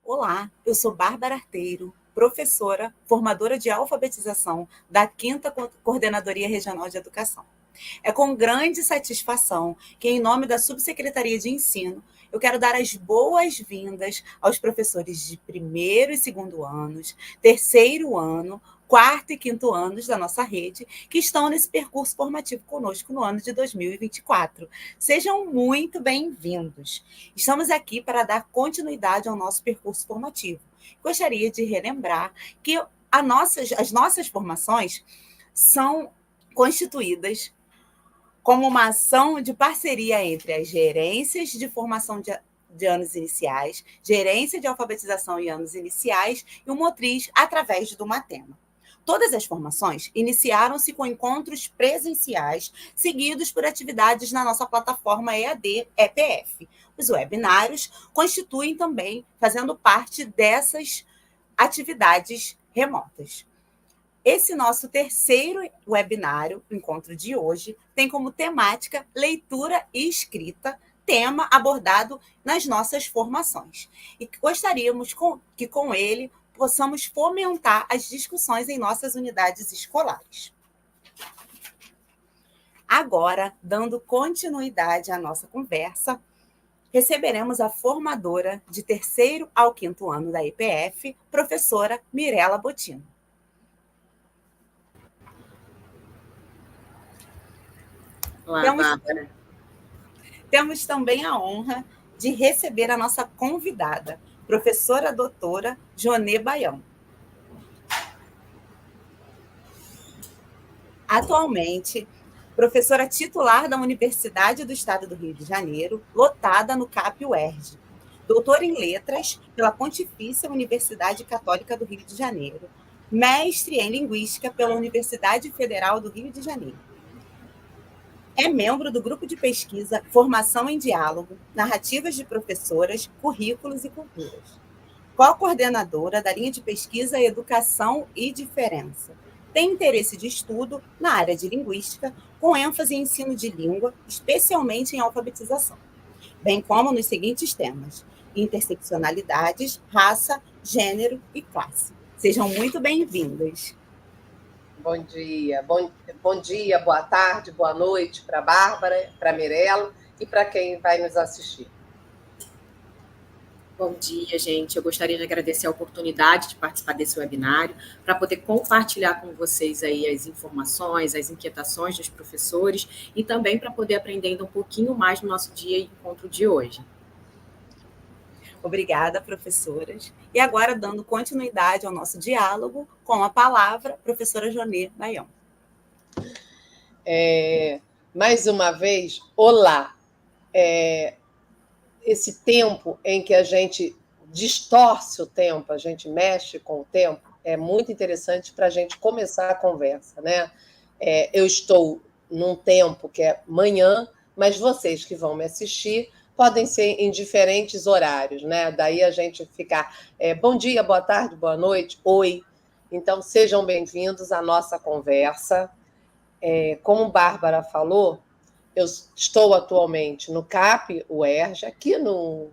Olá, eu sou Bárbara Arteiro, professora, formadora de alfabetização da 5ª Coordenadoria Regional de Educação. É com grande satisfação que, em nome da Subsecretaria de Ensino, eu quero dar as boas-vindas aos professores de primeiro e segundo anos, terceiro ano, quarto e quinto anos da nossa rede, que estão nesse percurso formativo conosco no ano de 2024. Sejam muito bem-vindos. Estamos aqui para dar continuidade ao nosso percurso formativo. Gostaria de relembrar que as nossas formações são constituídas como uma ação de parceria entre as gerências de formação de anos iniciais, gerência de alfabetização e anos iniciais e o Motriz através do Matema. Todas as formações iniciaram-se com encontros presenciais, seguidos por atividades na nossa plataforma EAD EPF. Os webinários constituem também, fazendo parte dessas atividades remotas. Esse nosso terceiro webinário, o encontro de hoje, tem como temática leitura e escrita, tema abordado nas nossas formações. E gostaríamos que com ele possamos fomentar as discussões em nossas unidades escolares. Agora, dando continuidade à nossa conversa, receberemos a formadora de terceiro ao quinto ano da EPF, professora Mirela Bottino. Olá, Bárbara. Temos também a honra de receber a nossa convidada, professora doutora Jonê Baião. Atualmente, professora titular da Universidade do Estado do Rio de Janeiro, lotada no CAP UERJ. Doutora em Letras pela Pontifícia Universidade Católica do Rio de Janeiro. Mestre em Linguística pela Universidade Federal do Rio de Janeiro. É membro do grupo de pesquisa Formação em Diálogo, Narrativas de Professoras, Currículos e Culturas. Co-coordenadora da linha de pesquisa Educação e Diferença. Tem interesse de estudo na área de linguística, com ênfase em ensino de língua, especialmente em alfabetização, bem como nos seguintes temas: interseccionalidades, raça, gênero e classe. Sejam muito bem-vindas. Bom dia, bom dia, boa tarde, boa noite para a Bárbara, para a Mirella e para quem vai nos assistir. Bom dia, gente. Eu gostaria de agradecer a oportunidade de participar desse webinário para poder compartilhar com vocês aí as informações, as inquietações dos professores e também para poder aprender ainda um pouquinho mais no nosso dia e encontro de hoje. Obrigada, professoras. E agora, dando continuidade ao nosso diálogo, com a palavra, professora Jonê Baião. Mais uma vez, olá. Esse tempo em que a gente distorce o tempo, a gente mexe com o tempo, é muito interessante para a gente começar a conversa, né? Eu estou num tempo que é manhã, mas vocês que vão me assistir podem ser em diferentes horários, né? Daí a gente ficar bom dia, boa tarde, boa noite, oi. Então, sejam bem-vindos à nossa conversa. Como Bárbara falou, eu estou atualmente no CAP UERJ, aqui no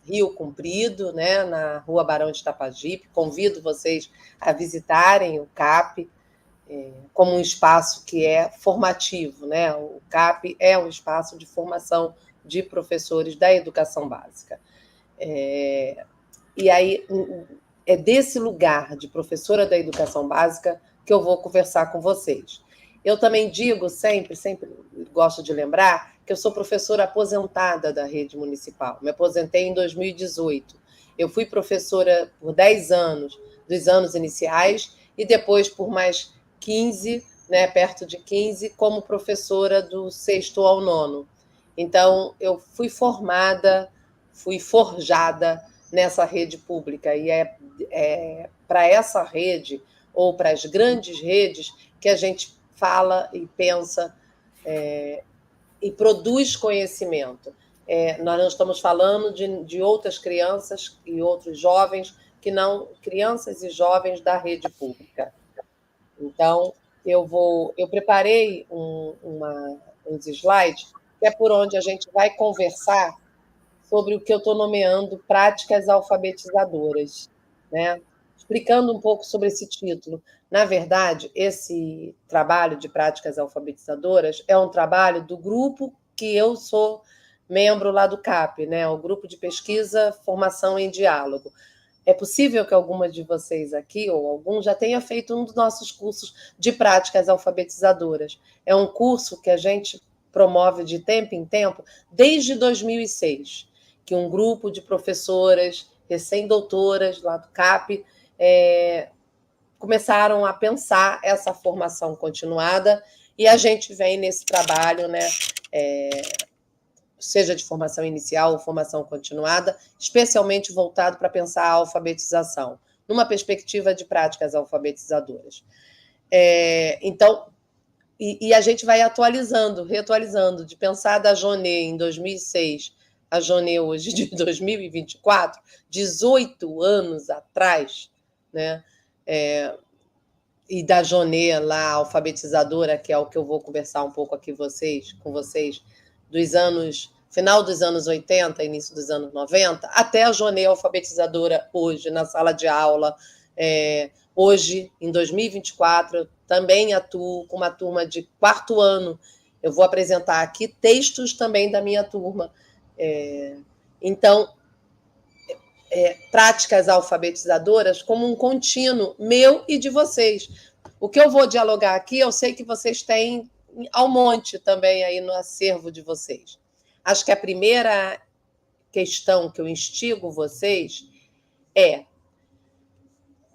Rio Comprido, né, na Rua Barão de Tapajipe. Convido vocês a visitarem o CAP como um espaço que é formativo, né? O CAP é um espaço de formação de professores da educação básica. E aí é desse lugar de professora da educação básica que eu vou conversar com vocês. Eu também digo sempre gosto de lembrar que eu sou professora aposentada da rede municipal. Me aposentei em 2018. Eu fui professora por 10 anos, dos anos iniciais, e depois por mais 15, né, perto de 15, como professora do 6º ao 9º. Então, eu fui formada, fui forjada nessa rede pública, e é para essa rede, ou para as grandes redes, que a gente fala e pensa e produz conhecimento. Nós não estamos falando de outras crianças e outros jovens que não crianças e jovens da rede pública. Então, eu preparei uns slides que é por onde a gente vai conversar sobre o que eu estou nomeando práticas alfabetizadoras, né? Explicando um pouco sobre esse título. Na verdade, esse trabalho de práticas alfabetizadoras é um trabalho do grupo que eu sou membro lá do CAP, né? O Grupo de Pesquisa Formação em Diálogo. É possível que algumas de vocês aqui, ou alguns, já tenha feito um dos nossos cursos de práticas alfabetizadoras. É um curso que a gente promove de tempo em tempo, desde 2006, que um grupo de professoras recém-doutoras lá do CAP começaram a pensar essa formação continuada, e a gente vem nesse trabalho, né, seja de formação inicial ou formação continuada, especialmente voltado para pensar a alfabetização, numa perspectiva de práticas alfabetizadoras. Então, a gente vai atualizando, reatualizando, de pensar da Jonet em 2006, a Jonet hoje de 2024, 18 anos atrás, né? E da Jonet lá, alfabetizadora, que é o que eu vou conversar um pouco aqui com vocês, final dos anos 80, início dos anos 90, até a Jonet alfabetizadora hoje, na sala de aula. Hoje, em 2024, também atuo com uma turma de 4º ano. Eu vou apresentar aqui textos também da minha turma. Então, práticas alfabetizadoras como um contínuo meu e de vocês. O que eu vou dialogar aqui, eu sei que vocês têm ao monte também aí no acervo de vocês. Acho que a primeira questão que eu instigo vocês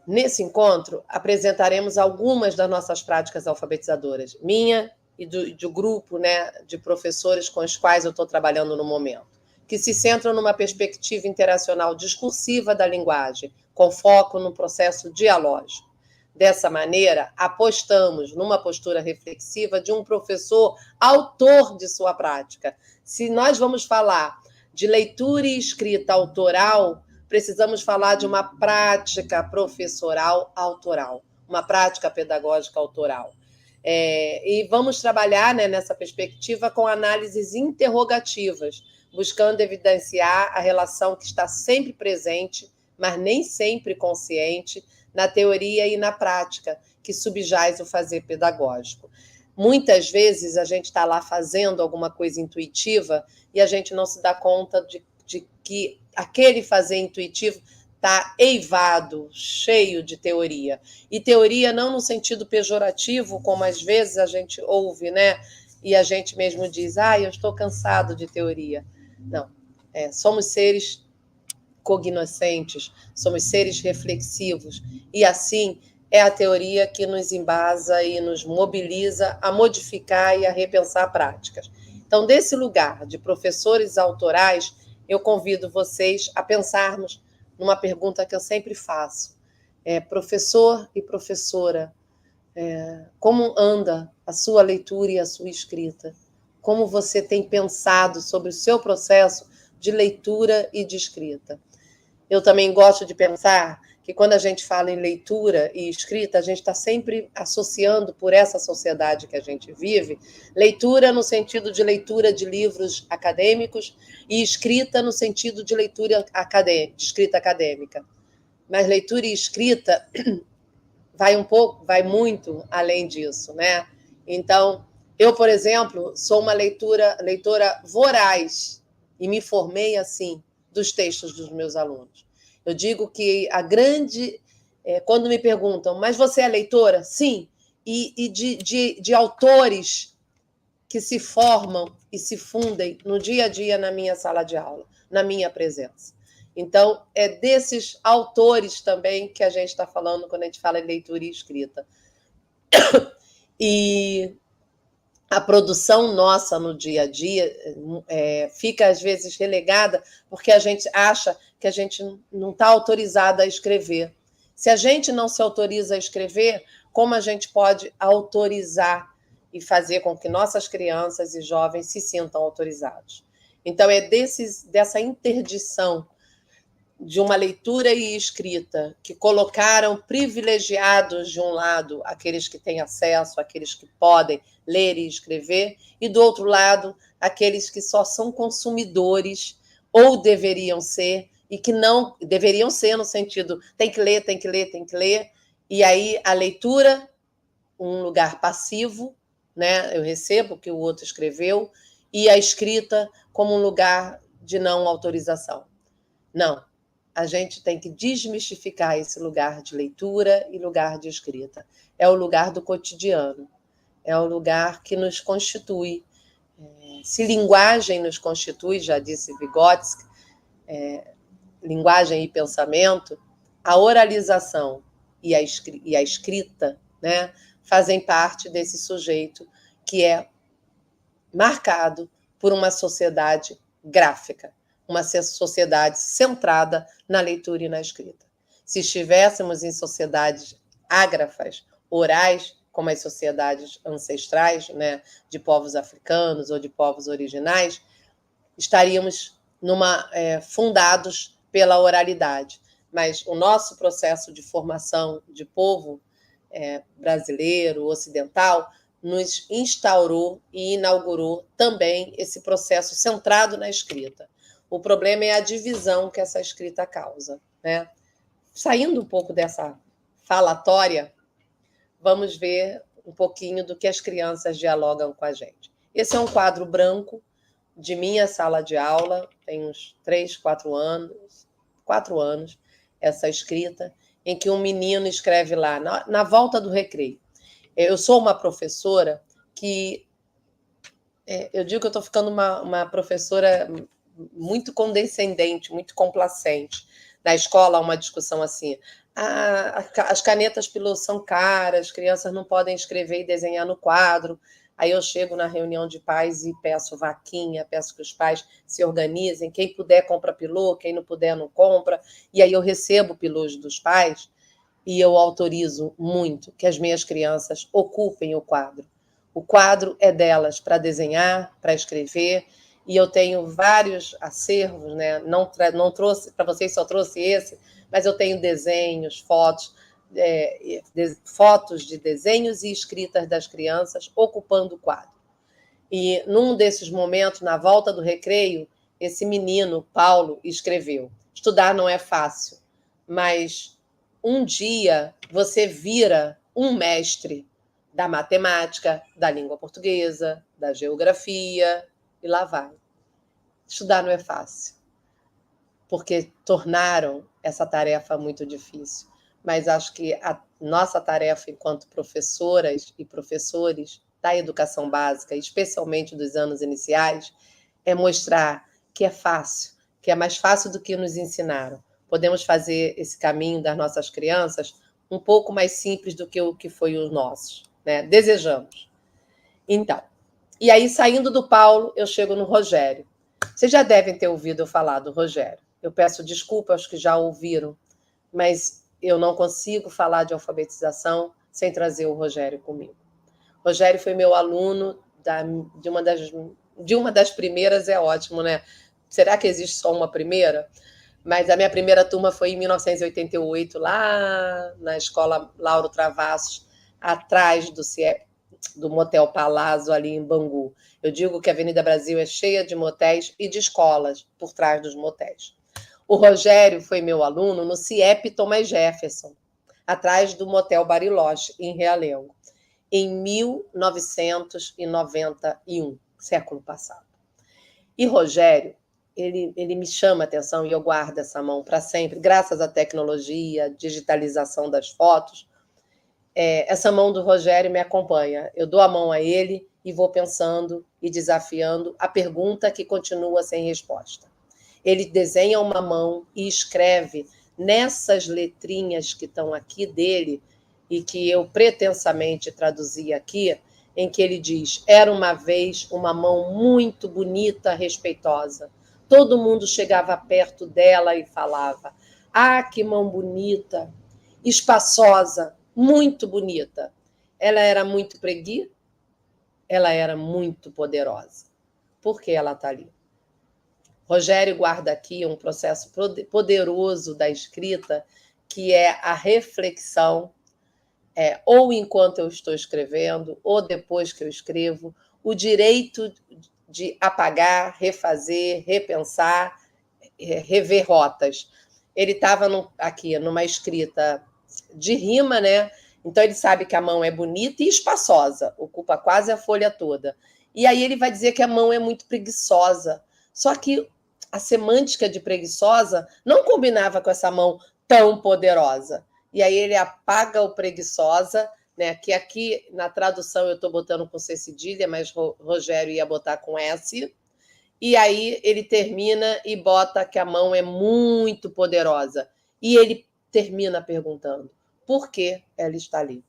nesse encontro, apresentaremos algumas das nossas práticas alfabetizadoras, minha e do grupo, né, de professores com os quais eu estou trabalhando no momento, que se centram numa perspectiva interacional discursiva da linguagem, com foco no processo dialógico. Dessa maneira, apostamos numa postura reflexiva de um professor autor de sua prática. Se nós vamos falar de leitura e escrita autoral, precisamos falar de uma prática professoral autoral, uma prática pedagógica autoral. E vamos trabalhar, né, nessa perspectiva com análises interrogativas, buscando evidenciar a relação que está sempre presente, mas nem sempre consciente, na teoria e na prática, que subjaz o fazer pedagógico. Muitas vezes a gente está lá fazendo alguma coisa intuitiva e a gente não se dá conta de que aquele fazer intuitivo está eivado, cheio de teoria. E teoria não no sentido pejorativo, como às vezes a gente ouve, né? E a gente mesmo diz, eu estou cansado de teoria. Não, somos seres cognoscentes, somos seres reflexivos, e assim é a teoria que nos embasa e nos mobiliza a modificar e a repensar práticas. Então, desse lugar de professores autorais, eu convido vocês a pensarmos numa pergunta que eu sempre faço. Professor e professora, como anda a sua leitura e a sua escrita? Como você tem pensado sobre o seu processo de leitura e de escrita? Eu também gosto de pensar que quando a gente fala em leitura e escrita, a gente está sempre associando, por essa sociedade que a gente vive, leitura no sentido de leitura de livros acadêmicos e escrita no sentido de leitura acadêmica, de escrita acadêmica. Mas leitura e escrita vai muito além disso, né? Então, eu, por exemplo, sou uma leitora voraz e me formei assim dos textos dos meus alunos. Eu digo que quando me perguntam, mas você é leitora? Sim, e de autores que se formam e se fundem no dia a dia na minha sala de aula, na minha presença. Então, é desses autores também que a gente está falando quando a gente fala em leitura e escrita. E a produção nossa no dia a dia fica, às vezes, relegada porque a gente acha que a gente não está autorizada a escrever. Se a gente não se autoriza a escrever, como a gente pode autorizar e fazer com que nossas crianças e jovens se sintam autorizados? Então, é dessa interdição de uma leitura e escrita que colocaram privilegiados de um lado aqueles que têm acesso, aqueles que podem ler e escrever, e do outro lado aqueles que só são consumidores ou deveriam ser, e que não deveriam ser no sentido, tem que ler, tem que ler, tem que ler, e aí a leitura, um lugar passivo, né? Eu recebo o que o outro escreveu, e a escrita como um lugar de não autorização. Não, a gente tem que desmistificar esse lugar de leitura e lugar de escrita. É o lugar do cotidiano, é o lugar que nos constitui. Se linguagem nos constitui, já disse Vygotsky, linguagem e pensamento, a oralização e a escrita, né, fazem parte desse sujeito que é marcado por uma sociedade gráfica, uma sociedade centrada na leitura e na escrita. Se estivéssemos em sociedades ágrafas, orais, como as sociedades ancestrais, né, de povos africanos ou de povos originais, estaríamos fundados pela oralidade. Mas o nosso processo de formação de povo brasileiro, ocidental, nos instaurou e inaugurou também esse processo centrado na escrita. O problema é a divisão que essa escrita causa, né? Saindo um pouco dessa falatória, vamos ver um pouquinho do que as crianças dialogam com a gente. Esse é um quadro branco de minha sala de aula, tem uns 3, 4 anos, essa escrita, em que um menino escreve lá, na volta do recreio. Eu sou uma professora que... eu digo que eu estou ficando uma professora muito condescendente, muito complacente. Na escola, há uma discussão assim, as canetas Pilô são caras, as crianças não podem escrever e desenhar no quadro. Aí eu chego na reunião de pais e peço vaquinha, peço que os pais se organizem, quem puder compra Pilô, quem não puder não compra, e aí eu recebo Pilôs dos pais e eu autorizo muito que as minhas crianças ocupem o quadro. O quadro é delas para desenhar, para escrever, e eu tenho vários acervos, né? Não trouxe, para vocês só trouxe esse, mas eu tenho desenhos, fotos de desenhos e escritas das crianças ocupando o quadro. E num desses momentos, na volta do recreio, esse menino, Paulo, escreveu: estudar não é fácil, mas um dia você vira um mestre da matemática, da língua portuguesa, da geografia, e lá vai. Estudar não é fácil, porque tornaram essa tarefa muito difícil. Mas acho que a nossa tarefa enquanto professoras e professores da educação básica, especialmente dos anos iniciais, é mostrar que é fácil, que é mais fácil do que nos ensinaram. Podemos fazer esse caminho das nossas crianças um pouco mais simples do que o que foi o nosso, né? Desejamos. Então, e aí, saindo do Paulo, eu chego no Rogério. Vocês já devem ter ouvido eu falar do Rogério. Eu peço desculpa aos que já ouviram, mas eu não consigo falar de alfabetização sem trazer o Rogério comigo. Rogério foi meu aluno de uma das primeiras, é ótimo, né? Será que existe só uma primeira? Mas a minha primeira turma foi em 1988, lá na Escola Lauro Travassos, atrás do Motel Palazzo, ali em Bangu. Eu digo que a Avenida Brasil é cheia de motéis e de escolas por trás dos motéis. O Rogério foi meu aluno no CIEP Thomas Jefferson, atrás do Motel Bariloche, em Realengo, em 1991, século passado. E Rogério, ele me chama a atenção e eu guardo essa mão para sempre, graças à tecnologia, digitalização das fotos. Essa mão do Rogério me acompanha. Eu dou a mão a ele e vou pensando e desafiando a pergunta que continua sem resposta. Ele desenha uma mão e escreve nessas letrinhas que estão aqui dele e que eu pretensamente traduzi aqui, em que ele diz: era uma vez uma mão muito bonita, respeitosa. Todo mundo chegava perto dela e falava: ah, que mão bonita, espaçosa, muito bonita. Ela era muito pregui, ela era muito poderosa. Por que ela está ali? Rogério guarda aqui um processo poderoso da escrita, que é a reflexão, ou enquanto eu estou escrevendo, ou depois que eu escrevo, o direito de apagar, refazer, repensar rever rotas. Ele estava aqui numa escrita de rima, né? Então ele sabe que a mão é bonita e espaçosa, ocupa quase a folha toda. E aí ele vai dizer que a mão é muito preguiçosa. Só que a semântica de preguiçosa não combinava com essa mão tão poderosa. E aí ele apaga o preguiçosa, né? Que aqui na tradução eu estou botando com C cedilha, mas Rogério ia botar com S. E aí ele termina e bota que a mão é muito poderosa. E ele termina perguntando: por que ela está ali?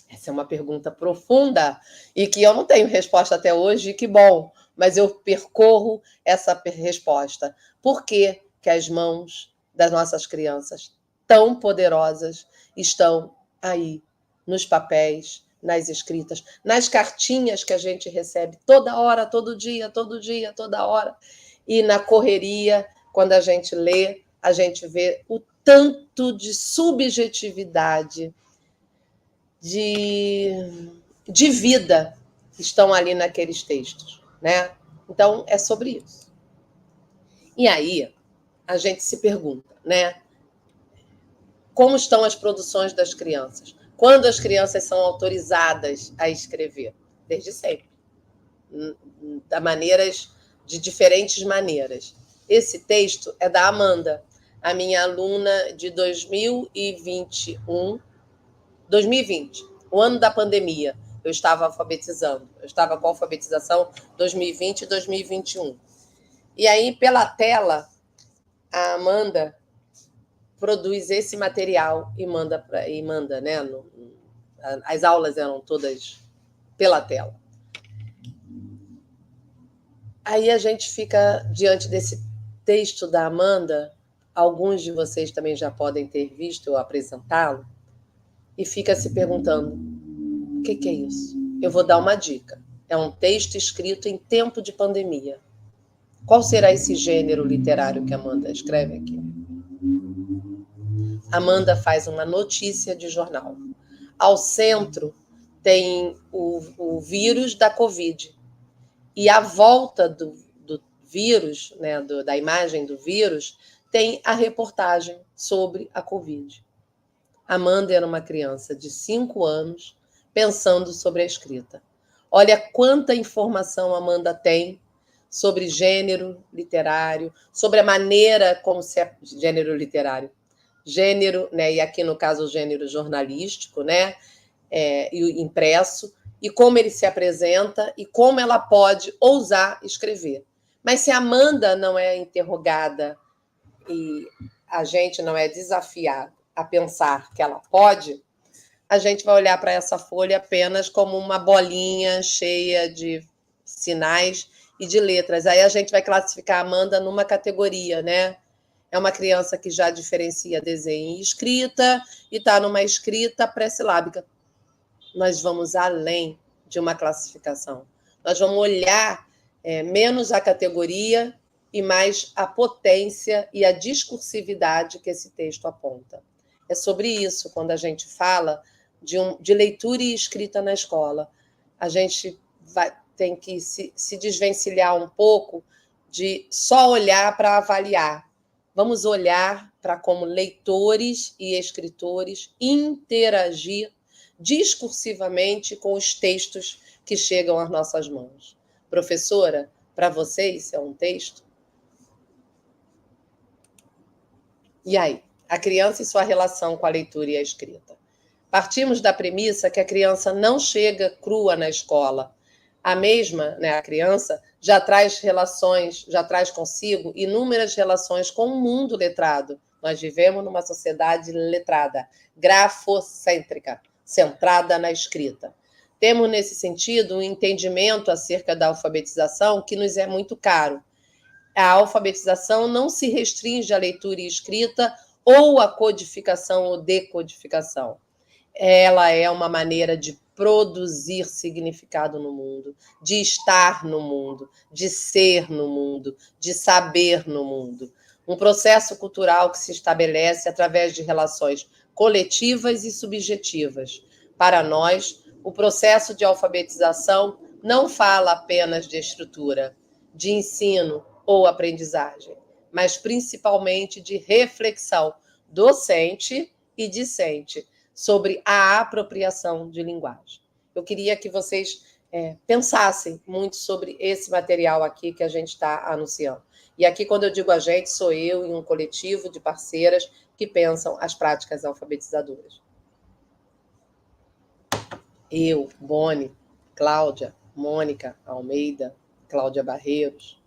Essa é uma pergunta profunda e que eu não tenho resposta até hoje, que bom, mas eu percorro essa resposta. Por que as mãos das nossas crianças tão poderosas estão aí, nos papéis, nas escritas, nas cartinhas que a gente recebe toda hora, todo dia, toda hora, e na correria, quando a gente lê, a gente vê o tanto de subjetividade, de vida estão ali naqueles textos, né? Então, é sobre isso. E aí, a gente se pergunta, né? Como estão as produções das crianças? Quando as crianças são autorizadas a escrever? Desde sempre. De diferentes maneiras. Esse texto é da Amanda, a minha aluna de 2020, o ano da pandemia. Eu estava alfabetizando. Eu estava com alfabetização 2020 e 2021. E aí, pela tela, a Amanda produz esse material e manda, né? As aulas eram todas pela tela. Aí a gente fica diante desse texto da Amanda, alguns de vocês também já podem ter visto eu apresentá-lo, e fica se perguntando: o que é isso? Eu vou dar uma dica. É um texto escrito em tempo de pandemia. Qual será esse gênero literário que a Amanda escreve aqui? Amanda faz uma notícia de jornal. Ao centro tem o vírus da Covid. E à volta do vírus, né, da imagem do vírus, tem a reportagem sobre a Covid. Amanda era uma criança de 5 anos pensando sobre a escrita. Olha quanta informação a Amanda tem sobre gênero literário, sobre a maneira como se é gênero literário. Gênero, né, e aqui no caso o gênero jornalístico, né, e o impresso, e como ele se apresenta e como ela pode ousar escrever. Mas se a Amanda não é interrogada e a gente não é desafiado a pensar que ela pode, a gente vai olhar para essa folha apenas como uma bolinha cheia de sinais e de letras. Aí a gente vai classificar a Amanda numa categoria, né? É uma criança que já diferencia desenho e escrita e está numa escrita pré-silábica. Nós vamos além de uma classificação. Nós vamos olhar menos a categoria e mais a potência e a discursividade que esse texto aponta. É sobre isso quando a gente fala de leitura e escrita na escola. A gente tem que se desvencilhar um pouco de só olhar para avaliar. Vamos olhar para como leitores e escritores interagir discursivamente com os textos que chegam às nossas mãos. Professora, para vocês é um texto? E aí? A criança e sua relação com a leitura e a escrita. Partimos da premissa que a criança não chega crua na escola. A mesma, né, a criança, já traz relações, já traz consigo inúmeras relações com o mundo letrado. Nós vivemos numa sociedade letrada, grafocêntrica, centrada na escrita. Temos, nesse sentido, um entendimento acerca da alfabetização que nos é muito caro. A alfabetização não se restringe à leitura e escrita ou à codificação ou decodificação. Ela é uma maneira de produzir significado no mundo, de estar no mundo, de ser no mundo, de saber no mundo. Um processo cultural que se estabelece através de relações coletivas e subjetivas. Para nós, o processo de alfabetização não fala apenas de estrutura, de ensino ou aprendizagem, mas principalmente de reflexão docente e discente sobre a apropriação de linguagem. Eu queria que vocês pensassem muito sobre esse material aqui que a gente está anunciando. E aqui, quando eu digo a gente, sou eu e um coletivo de parceiras que pensam as práticas alfabetizadoras. Eu, Boni, Cláudia, Mônica Almeida, Cláudia Barreiros.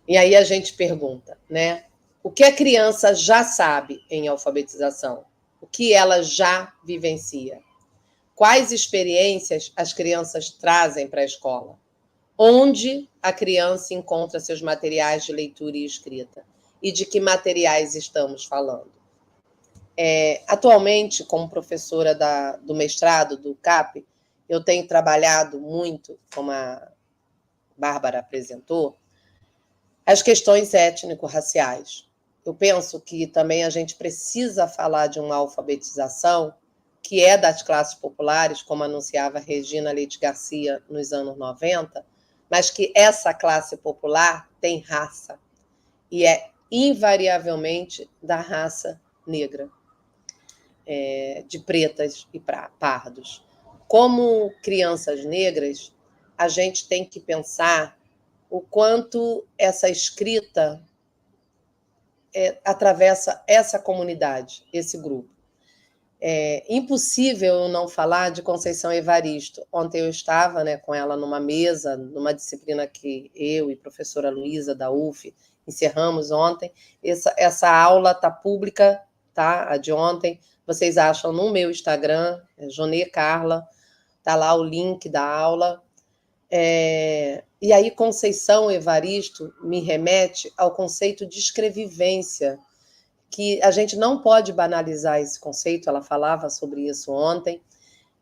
E aí a gente pergunta, né? O que a criança já sabe em alfabetização? O que ela já vivencia? Quais experiências as crianças trazem para a escola? Onde a criança encontra seus materiais de leitura e escrita? E de que materiais estamos falando? Atualmente, como professora do mestrado do CAP, eu tenho trabalhado muito, como a Bárbara apresentou, as questões étnico-raciais. Eu penso que também a gente precisa falar de uma alfabetização que é das classes populares, como anunciava Regina Leite Garcia nos anos 90, mas que essa classe popular tem raça, e é invariavelmente da raça negra, de pretas e pardos. Como crianças negras, a gente tem que pensar o quanto essa escrita atravessa essa comunidade, esse grupo. É impossível eu não falar de Conceição Evaristo. Ontem eu estava, né, com ela numa mesa, numa disciplina que eu e a professora Luísa da UF encerramos ontem. Essa aula está pública, tá? A de ontem. Vocês acham no meu Instagram, Jonê Carla, está lá o link da aula. E aí Conceição Evaristo me remete ao conceito de escrevivência, que a gente não pode banalizar esse conceito, ela falava sobre isso ontem,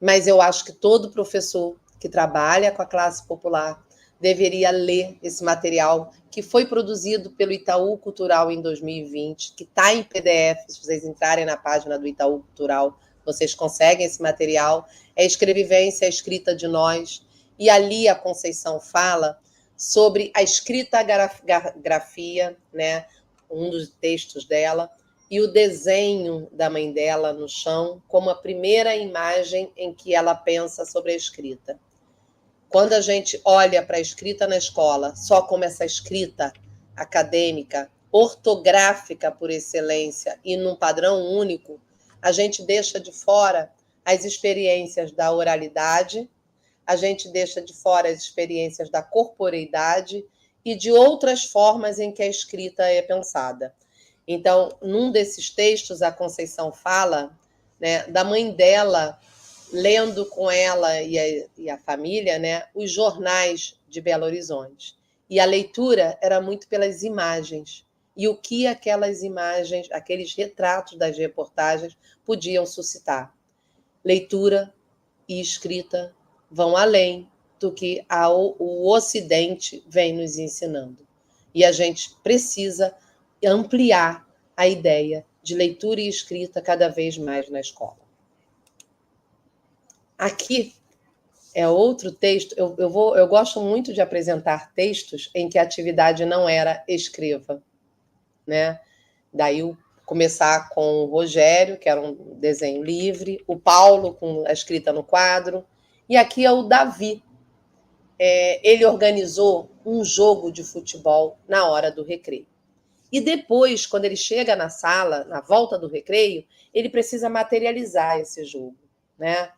mas eu acho que todo professor que trabalha com a classe popular deveria ler esse material que foi produzido pelo Itaú Cultural em 2020, que está em PDF, se vocês entrarem na página do Itaú Cultural, vocês conseguem esse material, é Escrevivência, a escrita de nós, e ali a Conceição fala sobre a escrita grafia, né, um dos textos dela, e o desenho da mãe dela no chão como a primeira imagem em que ela pensa sobre a escrita. Quando a gente olha para a escrita na escola só como essa escrita acadêmica, ortográfica por excelência e num padrão único, a gente deixa de fora as experiências da oralidade, a gente deixa de fora as experiências da corporeidade e de outras formas em que a escrita é pensada. Então, num desses textos, a Conceição fala, né, da mãe dela lendo com ela e a família, né, os jornais de Belo Horizonte. E a leitura era muito pelas imagens. E o que aquelas imagens, aqueles retratos das reportagens podiam suscitar. Leitura e escrita vão além do que o Ocidente vem nos ensinando. E a gente precisa ampliar a ideia de leitura e escrita cada vez mais na escola. Aqui é outro texto. Eu gosto muito de apresentar textos em que a atividade não era escreva, né? Daí eu começar com o Rogério, que era um desenho livre, o Paulo com a escrita no quadro, e aqui é o Davi. Ele organizou um jogo de futebol na hora do recreio. E depois, quando ele chega na sala, na volta do recreio, ele precisa materializar esse jogo, né?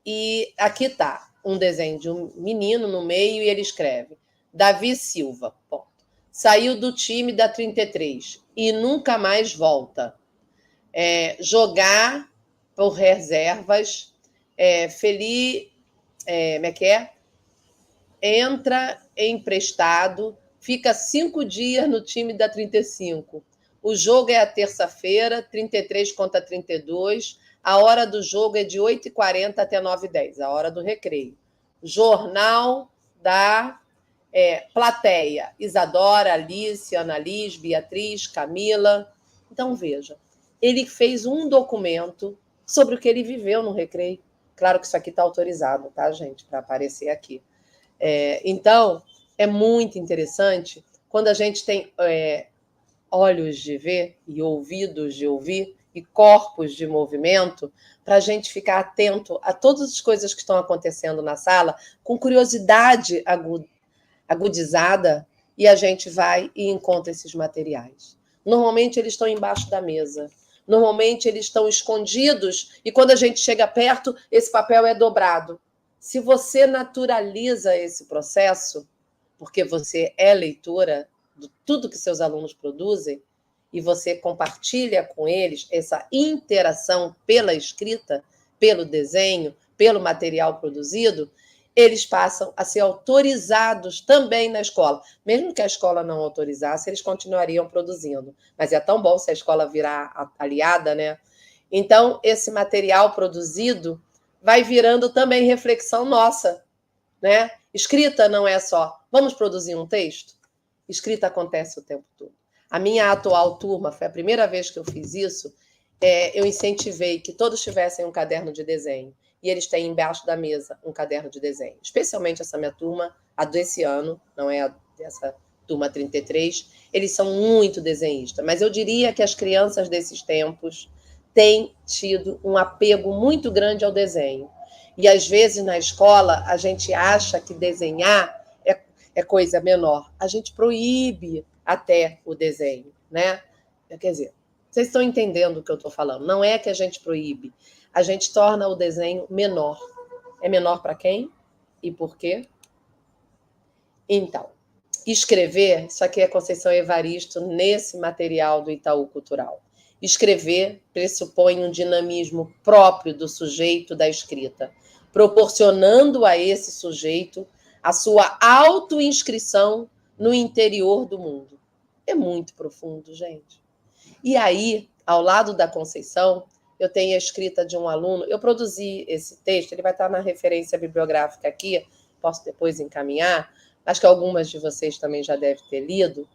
E aqui está um desenho de um menino no meio e ele escreve: Davi Silva, ponto. Saiu do time da 33 e nunca mais volta. Jogar por reservas, como é que é? Entra emprestado, fica 5 dias no time da 35. O jogo é a terça-feira, 33 contra 32. A hora do jogo é de 8h40 até 9h10, a hora do recreio. Jornal da plateia. Isadora, Alice, Annalise, Beatriz, Camila. Então, veja, ele fez um documento sobre o que ele viveu no recreio. Claro que isso aqui está autorizado, tá, gente? Para aparecer aqui. Então, é muito interessante, quando a gente tem olhos de ver e ouvidos de ouvir e corpos de movimento, para a gente ficar atento a todas as coisas que estão acontecendo na sala, com curiosidade agudizada, e a gente vai e encontra esses materiais. Normalmente eles estão embaixo da mesa. Normalmente eles estão escondidos e quando a gente chega perto, esse papel é dobrado. Se você naturaliza esse processo, porque você é leitora de tudo que seus alunos produzem, e você compartilha com eles essa interação pela escrita, pelo desenho, pelo material produzido, eles passam a ser autorizados também na escola. Mesmo que a escola não autorizasse, eles continuariam produzindo. Mas é tão bom se a escola virar aliada, né? Então, esse material produzido vai virando também reflexão nossa, né? Escrita não é só, vamos produzir um texto? Escrita acontece o tempo todo. A minha atual turma, foi a primeira vez que eu fiz isso, eu incentivei que todos tivessem um caderno de desenho. E eles têm embaixo da mesa um caderno de desenho. Especialmente essa minha turma, a desse ano, não é a dessa turma 33, eles são muito desenhistas. Mas eu diria que as crianças desses tempos têm tido um apego muito grande ao desenho. E às vezes na escola a gente acha que desenhar é coisa menor. A gente proíbe até o desenho, né? Quer dizer, vocês estão entendendo o que eu estou falando. Não é que a gente proíbe, a gente torna o desenho menor. É menor para quem? E por quê? Então, escrever, isso aqui é Conceição Evaristo nesse material do Itaú Cultural. Escrever pressupõe um dinamismo próprio do sujeito da escrita, proporcionando a esse sujeito a sua autoinscrição no interior do mundo. É muito profundo, gente. E aí, ao lado da Conceição, eu tenho a escrita de um aluno. Eu produzi esse texto, ele vai estar na referência bibliográfica aqui, posso depois encaminhar, acho que algumas de vocês também já devem ter lido,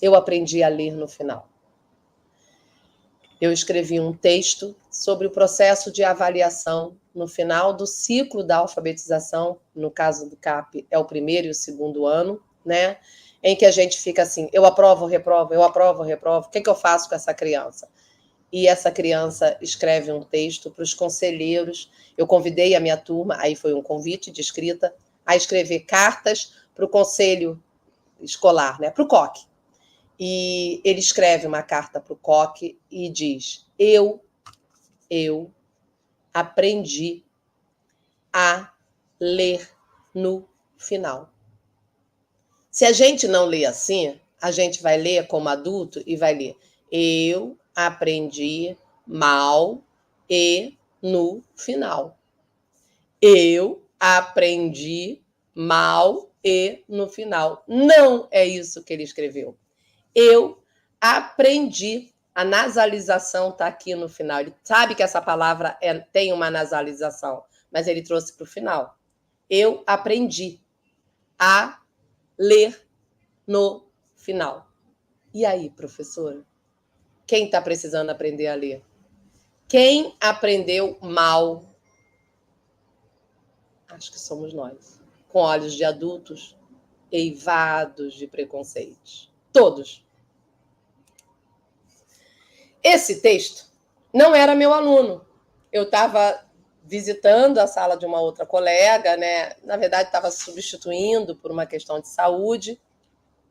Eu Aprendi a Ler no Final. Eu escrevi um texto sobre o processo de avaliação no final do ciclo da alfabetização, no caso do CAP, é o primeiro e o segundo ano, né? Em que a gente fica assim, eu aprovo, reprovo, eu aprovo, reprovo, o que eu faço com essa criança? E essa criança escreve um texto para os conselheiros. Eu convidei a minha turma, aí foi um convite de escrita, a escrever cartas para o conselho escolar, né? Para o COC. E ele escreve uma carta para o COC e diz: eu aprendi a ler no final. Se a gente não lê assim, a gente vai ler como adulto e vai ler: eu aprendi mal e no final. Eu aprendi mal e no final. Não é isso que ele escreveu. Eu aprendi. A nasalização está aqui no final. Ele sabe que essa palavra tem uma nasalização, mas ele trouxe para o final. Eu aprendi a ler no final. E aí, professora? Quem está precisando aprender a ler? Quem aprendeu mal? Acho que somos nós. Com olhos de adultos, eivados de preconceitos. Todos. Esse texto não era meu aluno. Eu estava visitando a sala de uma outra colega, né? Na verdade, estava substituindo por uma questão de saúde.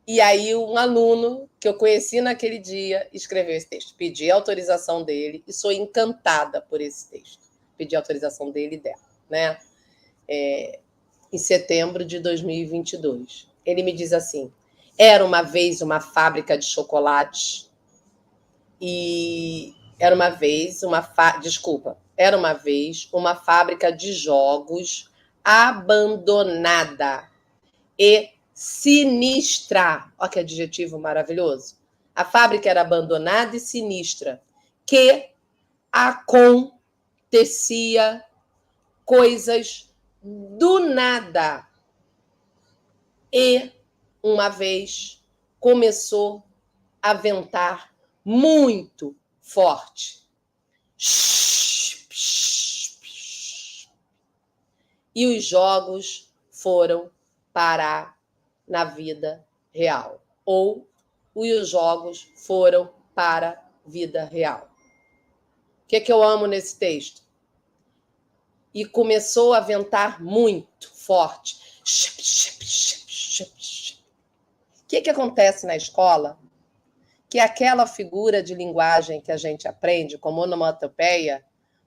E aí um aluno que eu conheci naquele dia escreveu esse texto. Pedi a autorização dele e sou encantada por esse texto. Pedi a autorização dele e dela, né? Em setembro de 2022. Ele me diz assim: era uma vez uma fábrica de chocolates e era uma vez uma fábrica de jogos abandonada e sinistra. Olha que adjetivo maravilhoso. A fábrica era abandonada e sinistra, que acontecia coisas do nada. E uma vez começou a ventar muito forte. E os jogos foram parar na vida real. Ou os jogos foram para a vida real. O que eu amo nesse texto? E começou a ventar muito forte. O que acontece na escola? Que aquela figura de linguagem que a gente aprende, como onomatopeia,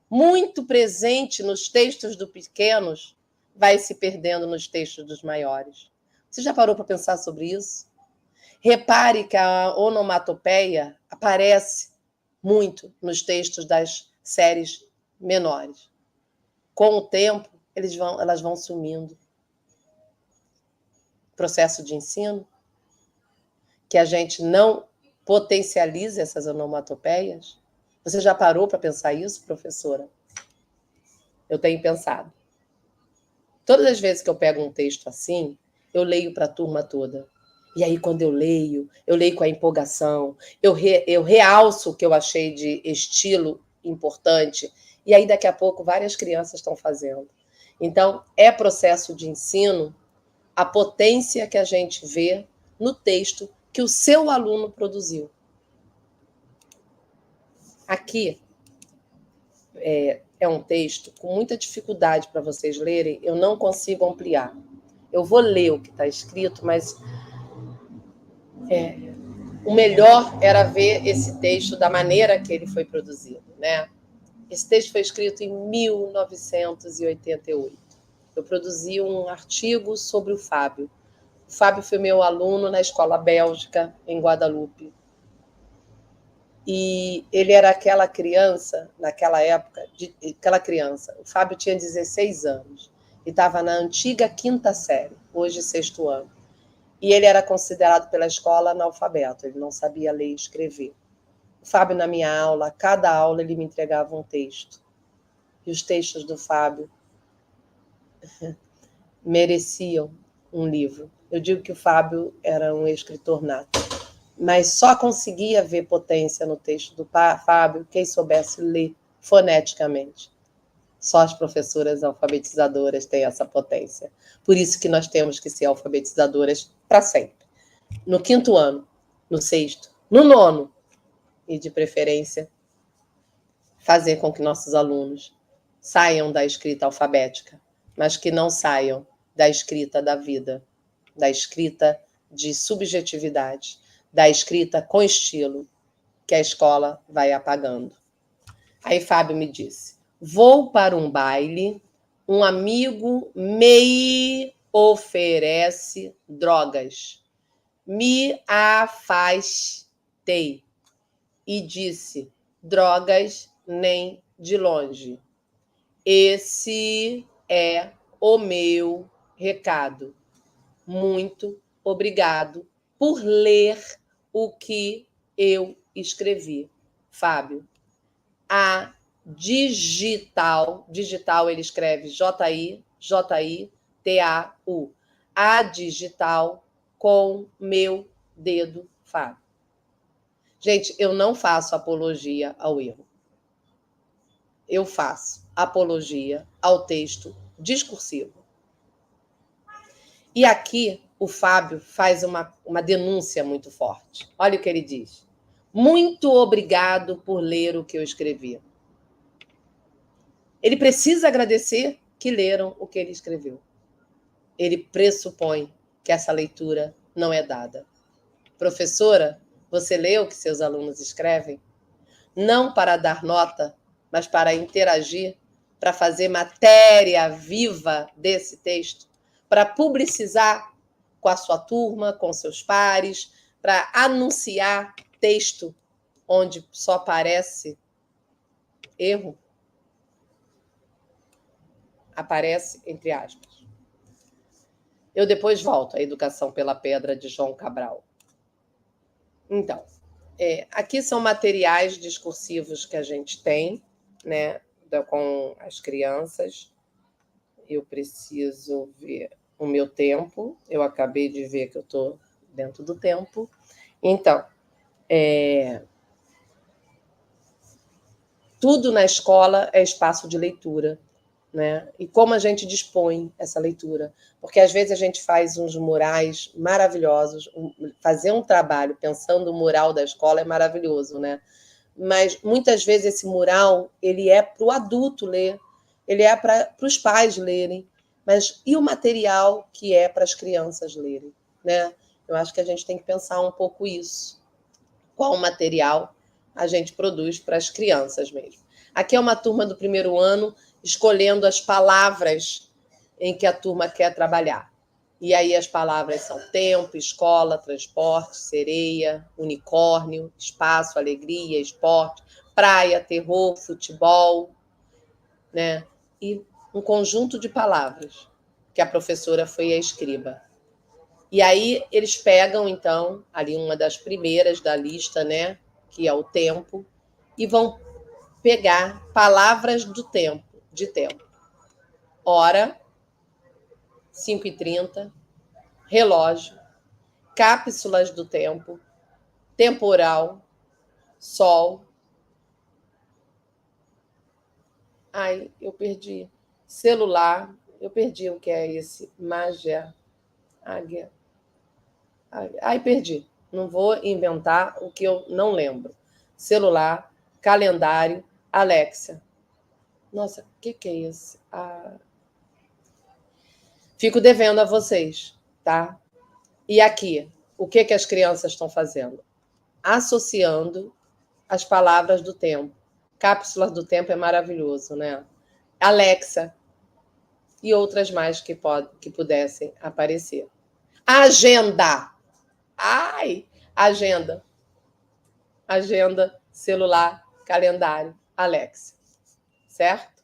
muito presente nos textos dos pequenos, vai se perdendo nos textos dos maiores. Você já parou para pensar sobre isso? Repare que a onomatopeia aparece muito nos textos das séries menores. Com o tempo, elas vão sumindo. Processo de ensino, que a gente não potencializa essas onomatopeias. Você já parou para pensar isso, professora? Eu tenho pensado. Todas as vezes que eu pego um texto assim, eu leio para a turma toda. E aí, quando eu leio com a empolgação, eu realço o que eu achei de estilo importante, e aí, daqui a pouco, várias crianças estão fazendo. Então, é processo de ensino a potência que a gente vê no texto que o seu aluno produziu. Aqui é um texto com muita dificuldade para vocês lerem, eu não consigo ampliar. Eu vou ler o que está escrito, mas o melhor era ver esse texto da maneira que ele foi produzido, né? Esse texto foi escrito em 1988. Eu produzi um artigo sobre o Fábio. O Fábio foi meu aluno na escola bélgica, em Guadalupe. E ele era aquela criança, naquela época, o Fábio tinha 16 anos e estava na antiga 5ª série, hoje 6º ano. E ele era considerado pela escola analfabeto, ele não sabia ler e escrever. O Fábio, na minha aula, cada aula ele me entregava um texto. E os textos do Fábio mereciam um livro. Eu digo que o Fábio era um escritor nato, mas só conseguia ver potência no texto do Fábio quem soubesse ler foneticamente. Só as professoras alfabetizadoras têm essa potência. Por isso que nós temos que ser alfabetizadoras para sempre. No 5º ano, no 6º, no 9º, e de preferência, fazer com que nossos alunos saiam da escrita alfabética, mas que não saiam da escrita da vida, da escrita de subjetividade, da escrita com estilo, que a escola vai apagando. Aí Fábio me disse: vou para um baile, um amigo me oferece drogas. Me afastei e disse: drogas nem de longe. Esse é o meu recado. Muito obrigado por ler o que eu escrevi. Fábio, a digital ele escreve J-I-J-I-T-A-U. A digital com meu dedo, Fábio. Gente, eu não faço apologia ao erro. Eu faço apologia ao texto discursivo. E aqui o Fábio faz uma denúncia muito forte. Olha o que ele diz. Muito obrigado por ler o que eu escrevi. Ele precisa agradecer que leram o que ele escreveu. Ele pressupõe que essa leitura não é dada. Professora, você leu o que seus alunos escrevem? Não para dar nota, mas para interagir, para fazer matéria viva desse texto, para publicizar com a sua turma, com seus pares, para anunciar texto onde só aparece erro. Aparece entre aspas. Eu depois volto à Educação pela Pedra, de João Cabral. Então, aqui são materiais discursivos que a gente tem, né, com as crianças. Eu preciso ver o meu tempo. Eu acabei de ver que eu estou dentro do tempo. Então, tudo na escola é espaço de leitura. né? E como a gente dispõe essa leitura. Porque às vezes a gente faz uns murais maravilhosos, fazer um trabalho pensando o mural da escola é maravilhoso, né? Mas muitas vezes esse mural ele é para o adulto ler, ele é para os pais lerem, mas e o material que é para as crianças lerem, né? Eu acho que a gente tem que pensar um pouco isso. Qual material a gente produz para as crianças mesmo? Aqui é uma turma do primeiro ano escolhendo as palavras em que a turma quer trabalhar. E aí as palavras são tempo, escola, transporte, sereia, unicórnio, espaço, alegria, esporte, praia, terror, futebol, né? E um conjunto de palavras que a professora foi a escriba. E aí eles pegam, então, ali uma das primeiras da lista, né? Que é o tempo, e vão pegar palavras do tempo, de tempo. Hora, 5h30, relógio, cápsulas do tempo, temporal, sol. Ai, eu perdi. Celular, eu perdi o que é esse. Magia. Águia. Ai, perdi. Não vou inventar o que eu não lembro. Celular, calendário, Alexia. Nossa, o que é isso? Fico devendo a vocês, tá? E aqui, o que as crianças estão fazendo? Associando as palavras do tempo. Cápsulas do tempo é maravilhoso, né? Alexa e outras mais que pudessem aparecer. Agenda. Ai, agenda. Agenda, celular, calendário, Alexa. Certo?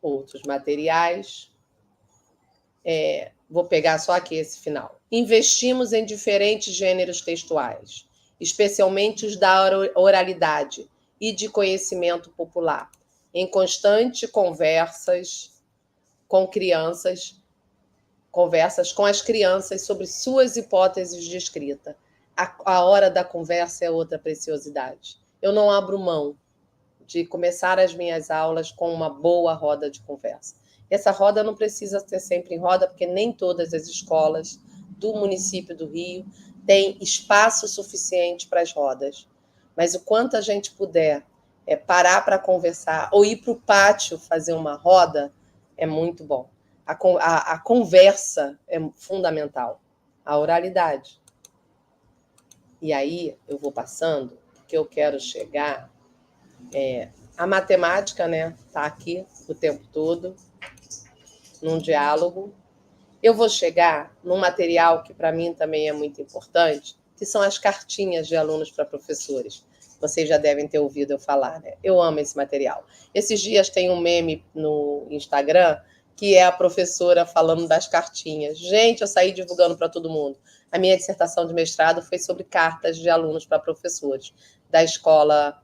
Outros materiais. Vou pegar só aqui esse final. Investimos em diferentes gêneros textuais, especialmente os da oralidade e de conhecimento popular, em constante conversas com as crianças sobre suas hipóteses de escrita. A hora da conversa é outra preciosidade. Eu não abro mão de começar as minhas aulas com uma boa roda de conversa. Essa roda não precisa ser sempre em roda, porque nem todas as escolas do município do Rio têm espaço suficiente para as rodas. Mas o quanto a gente puder parar para conversar ou ir para o pátio fazer uma roda, é muito bom. A conversa é fundamental. A oralidade. E aí eu vou passando, porque eu quero chegar... A matemática, né, está aqui o tempo todo, num diálogo. Eu vou chegar num material que para mim também é muito importante, que são as cartinhas de alunos para professores. Vocês já devem ter ouvido eu falar, né? Eu amo esse material. Esses dias tem um meme no Instagram que é a professora falando das cartinhas. Gente, eu saí divulgando para todo mundo. A minha dissertação de mestrado foi sobre cartas de alunos para professores da escola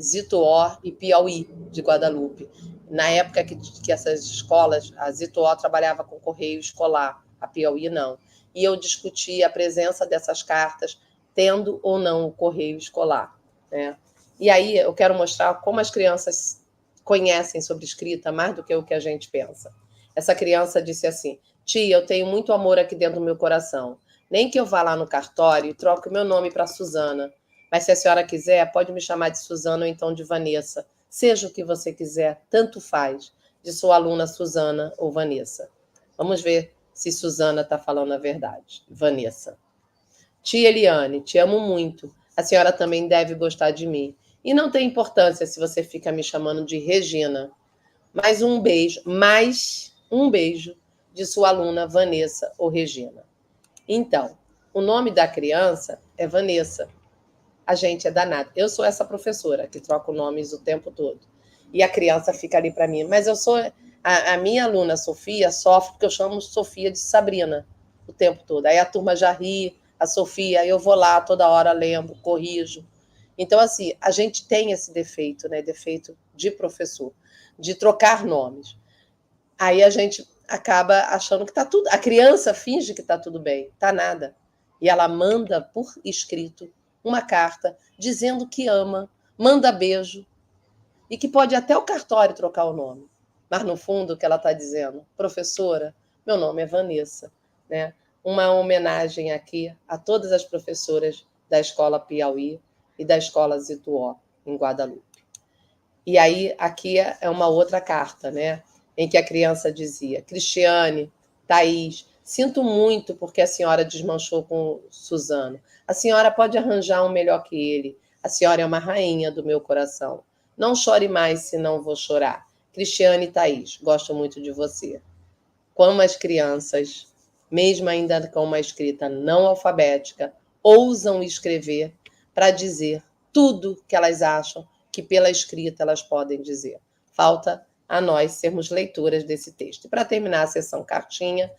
Zitoó e Piauí, de Guadalupe. Na época que essas escolas, a Zitoó trabalhava com correio escolar, a Piauí não. E eu discuti a presença dessas cartas, tendo ou não o correio escolar, né? E aí eu quero mostrar como as crianças conhecem sobre escrita mais do que o que a gente pensa. Essa criança disse assim: tia, eu tenho muito amor aqui dentro do meu coração. Nem que eu vá lá no cartório e troque o meu nome para Suzana. Mas se a senhora quiser, pode me chamar de Suzana ou então de Vanessa. Seja o que você quiser, tanto faz. De sua aluna Suzana ou Vanessa. Vamos ver se Suzana está falando a verdade. Vanessa. Tia Eliane, te amo muito. A senhora também deve gostar de mim. E não tem importância se você fica me chamando de Regina. Mais um beijo de sua aluna Vanessa ou Regina. Então, o nome da criança é Vanessa. A gente é danado. Eu sou essa professora que troca nomes o tempo todo. E a criança fica ali para mim. Mas eu sou... A minha aluna, Sofia, sofre porque eu chamo Sofia de Sabrina o tempo todo. Aí a turma já ri, a Sofia, eu vou lá toda hora, lembro, corrijo. Então, assim, a gente tem esse defeito, né? Defeito de professor, de trocar nomes. Aí a gente acaba achando que está tudo... A criança finge que está tudo bem. Está nada. E ela manda por escrito uma carta dizendo que ama, manda beijo. e que pode até o cartório trocar o nome. Mas, no fundo, o que ela está dizendo? Professora, meu nome é Vanessa, né? Uma homenagem aqui a todas as professoras da Escola Piauí e da Escola Zituó, em Guadalupe. E aí, aqui é uma outra carta, né? Em que a criança dizia: Cristiane, Thaís, sinto muito porque a senhora desmanchou com Suzano. A senhora pode arranjar um melhor que ele. A senhora é uma rainha do meu coração. Não chore mais, senão vou chorar. Cristiane e Thaís, gosto muito de você. Como as crianças, mesmo ainda com uma escrita não alfabética, ousam escrever para dizer tudo que elas acham que pela escrita elas podem dizer. Falta a nós sermos leitoras desse texto. E para terminar a sessão cartinha,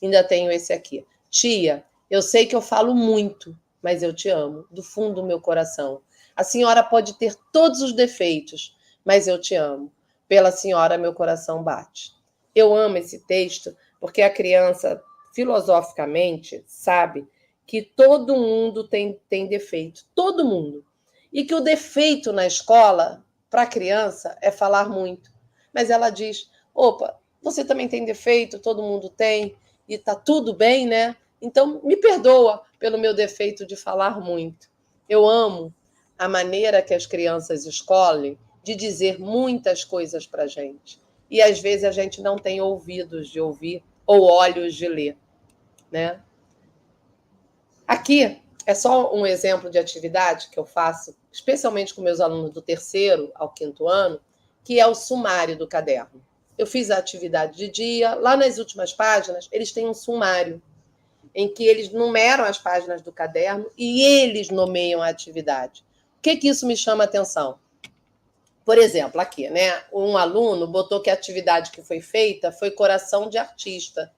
ainda tenho esse aqui. Tia, eu sei que eu falo muito, mas eu te amo, do fundo do meu coração. A senhora pode ter todos os defeitos, mas eu te amo. Pela senhora, meu coração bate. Eu amo esse texto porque a criança, filosoficamente, sabe que todo mundo tem defeito. Todo mundo. E que o defeito na escola, para a criança, é falar muito. Mas ela diz, opa, você também tem defeito, todo mundo tem, e tá tudo bem, né? Então, me perdoa pelo meu defeito de falar muito. Eu amo a maneira que as crianças escolhem de dizer muitas coisas para a gente. E, às vezes, a gente não tem ouvidos de ouvir ou olhos de ler, né? Aqui é só um exemplo de atividade que eu faço, especialmente com meus alunos do 3º ao 5º ano, que é o sumário do caderno. Eu fiz a atividade de dia, lá nas últimas páginas, eles têm um sumário, em que eles numeram as páginas do caderno e eles nomeiam a atividade. O que isso me chama a atenção? Por exemplo, aqui, né? Um aluno botou que a atividade que foi feita foi coração de artista.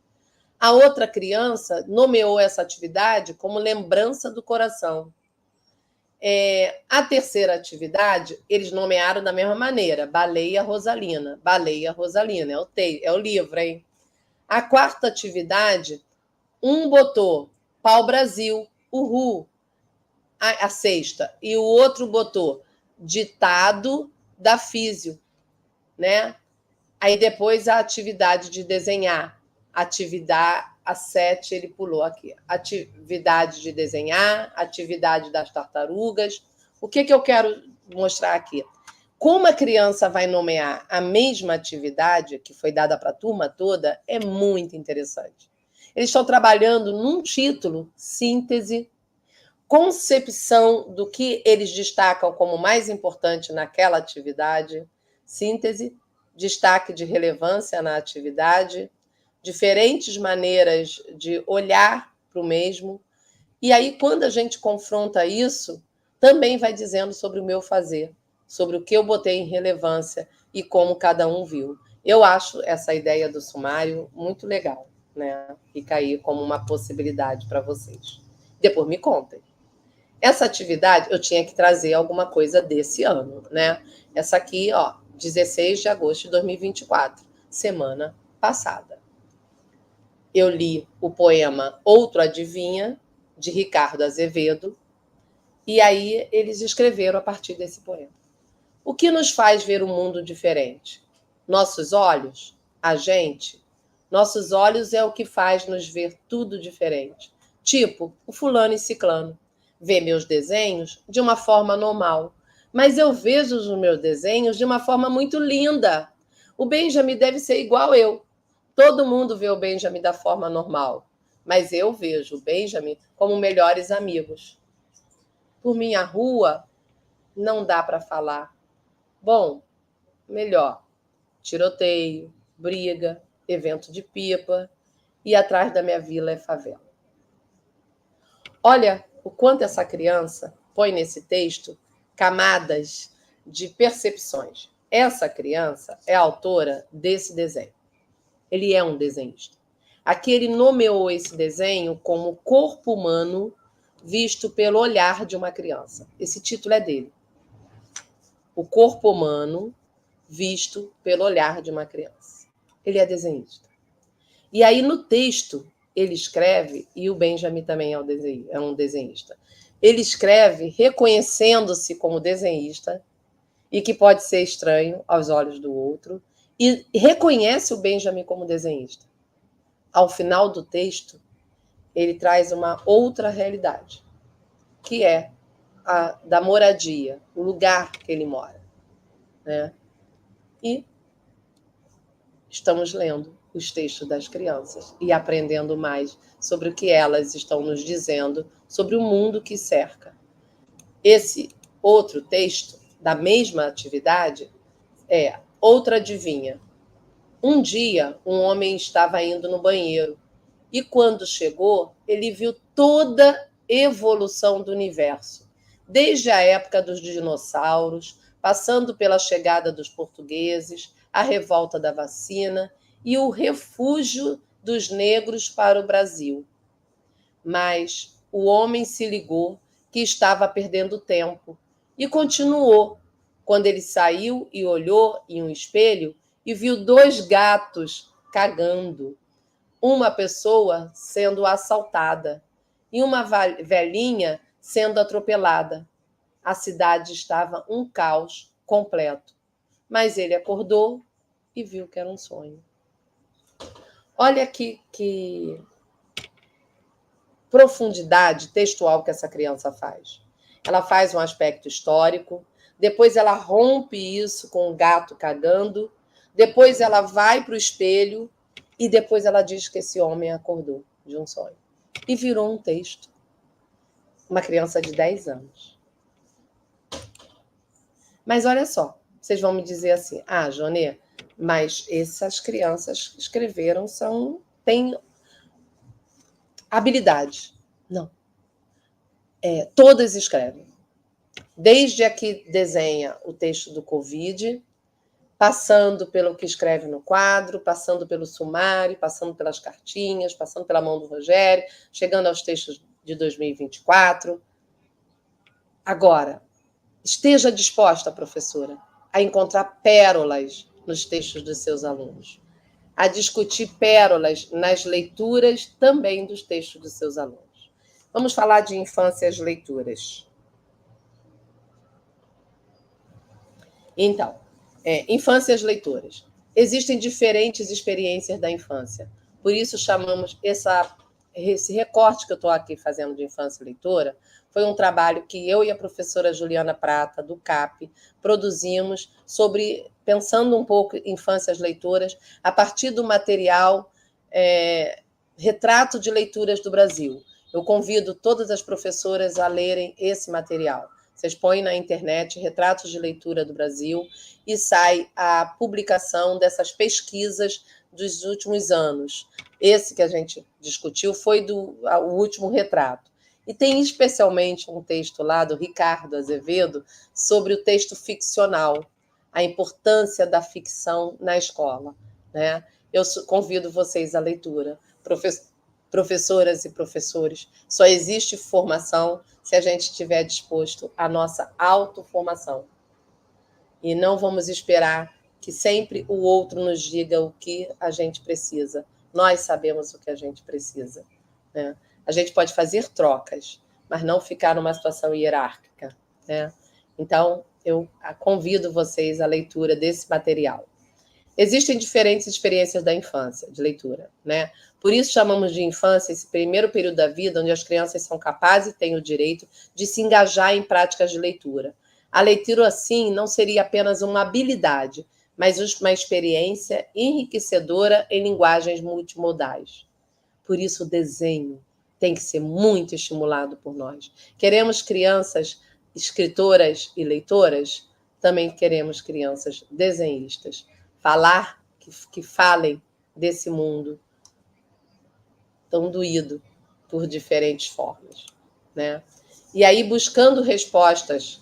A outra criança nomeou essa atividade como lembrança do coração. A terceira atividade, eles nomearam da mesma maneira, Baleia Rosalina. Baleia Rosalina, é o livro, hein? A quarta atividade, um botou Pau Brasil, Uhul, a sexta, e o outro botou ditado da Físio, né? Aí depois a atividade de desenhar, a 7 ele pulou aqui, atividade de desenhar, atividade das tartarugas. O que eu quero mostrar aqui? Como a criança vai nomear a mesma atividade que foi dada para a turma toda, é muito interessante. Eles estão trabalhando num título, síntese, concepção do que eles destacam como mais importante naquela atividade, síntese, destaque de relevância na atividade, diferentes maneiras de olhar para o mesmo. E aí, quando a gente confronta isso, também vai dizendo sobre o meu fazer, sobre o que eu botei em relevância e como cada um viu. Eu acho essa ideia do sumário muito legal, né? Fica aí como uma possibilidade para vocês. Depois me contem. Essa atividade, eu tinha que trazer alguma coisa desse ano, né? Essa aqui, ó, 16 de agosto de 2024, semana passada. Eu li o poema Outro Adivinha, de Ricardo Azevedo, e aí eles escreveram a partir desse poema. O que nos faz ver o mundo diferente? Nossos olhos? A gente? Nossos olhos é o que faz nos ver tudo diferente. Tipo, o fulano e ciclano. Vê meus desenhos de uma forma normal, mas eu vejo os meus desenhos de uma forma muito linda. O Benjamin deve ser igual eu. Todo mundo vê o Benjamin da forma normal, mas eu vejo o Benjamin como melhores amigos. Por minha rua, não dá para falar. Bom, melhor. Tiroteio, briga, evento de pipa, e atrás da minha vila é favela. Olha o quanto essa criança põe nesse texto camadas de percepções. Essa criança é autora desse desenho. Ele é um desenhista. Aqui ele nomeou esse desenho como corpo humano visto pelo olhar de uma criança. Esse título é dele. O corpo humano visto pelo olhar de uma criança. Ele é desenhista. E aí no texto ele escreve, e o Benjamin também é um desenhista, ele escreve reconhecendo-se como desenhista e que pode ser estranho aos olhos do outro, e reconhece o Benjamin como desenhista. Ao final do texto, ele traz uma outra realidade, que é a da moradia, o lugar que ele mora, né? E estamos lendo os textos das crianças e aprendendo mais sobre o que elas estão nos dizendo sobre o mundo que cerca. Esse outro texto, da mesma atividade, é Outra Adivinha. Um dia, um homem estava indo no banheiro e, quando chegou, ele viu toda a evolução do universo, desde a época dos dinossauros, passando pela chegada dos portugueses, a revolta da vacina e o refúgio dos negros para o Brasil. Mas o homem se ligou que estava perdendo tempo e continuou. Quando ele saiu e olhou em um espelho e viu 2 gatos cagando, uma pessoa sendo assaltada e uma velhinha sendo atropelada. A cidade estava um caos completo. Mas ele acordou e viu que era um sonho. Olha que profundidade textual que essa criança faz. Ela faz um aspecto histórico, depois ela rompe isso com o gato cagando, depois ela vai para o espelho e depois ela diz que esse homem acordou de um sonho. E virou um texto. Uma criança de 10 anos. Mas olha só, vocês vão me dizer assim, Jonê, mas essas crianças escreveram, têm habilidade. Não. Todas escrevem. Desde a que desenha o texto do Covid, passando pelo que escreve no quadro, passando pelo sumário, passando pelas cartinhas, passando pela mão do Rogério, chegando aos textos de 2024. Agora, esteja disposta, professora, a encontrar pérolas nos textos dos seus alunos, a discutir pérolas nas leituras também dos textos dos seus alunos. Vamos falar de infância e as leituras. Então, infância e as leituras. Existem diferentes experiências da infância. Por isso chamamos esse recorte que eu estou aqui fazendo de infância e leitura, foi um trabalho que eu e a professora Juliana Prata, do CAP, produzimos pensando um pouco em infância e as leituras, a partir do material Retrato de Leituras do Brasil. Eu convido todas as professoras a lerem esse material. Vocês põem na internet Retratos de Leitura do Brasil e sai a publicação dessas pesquisas dos últimos anos. Esse que a gente discutiu foi o último retrato. E tem especialmente um texto lá do Ricardo Azevedo sobre o texto ficcional, a importância da ficção na escola, né? Eu convido vocês à leitura. Professoras e professores, só existe formação se a gente estiver disposto à nossa autoformação. E não vamos esperar que sempre o outro nos diga o que a gente precisa. Nós sabemos o que a gente precisa, né? A gente pode fazer trocas, mas não ficar numa situação hierárquica, né? Então, eu convido vocês à leitura desse material. Existem diferentes experiências da infância, de leitura, né? Por isso chamamos de infância esse primeiro período da vida onde as crianças são capazes e têm o direito de se engajar em práticas de leitura. A leitura, assim, não seria apenas uma habilidade, mas uma experiência enriquecedora em linguagens multimodais. Por isso o desenho tem que ser muito estimulado por nós. Queremos crianças escritoras e leitoras, também queremos crianças desenhistas. Que falem desse mundo tão doído por diferentes formas, né? E aí, buscando respostas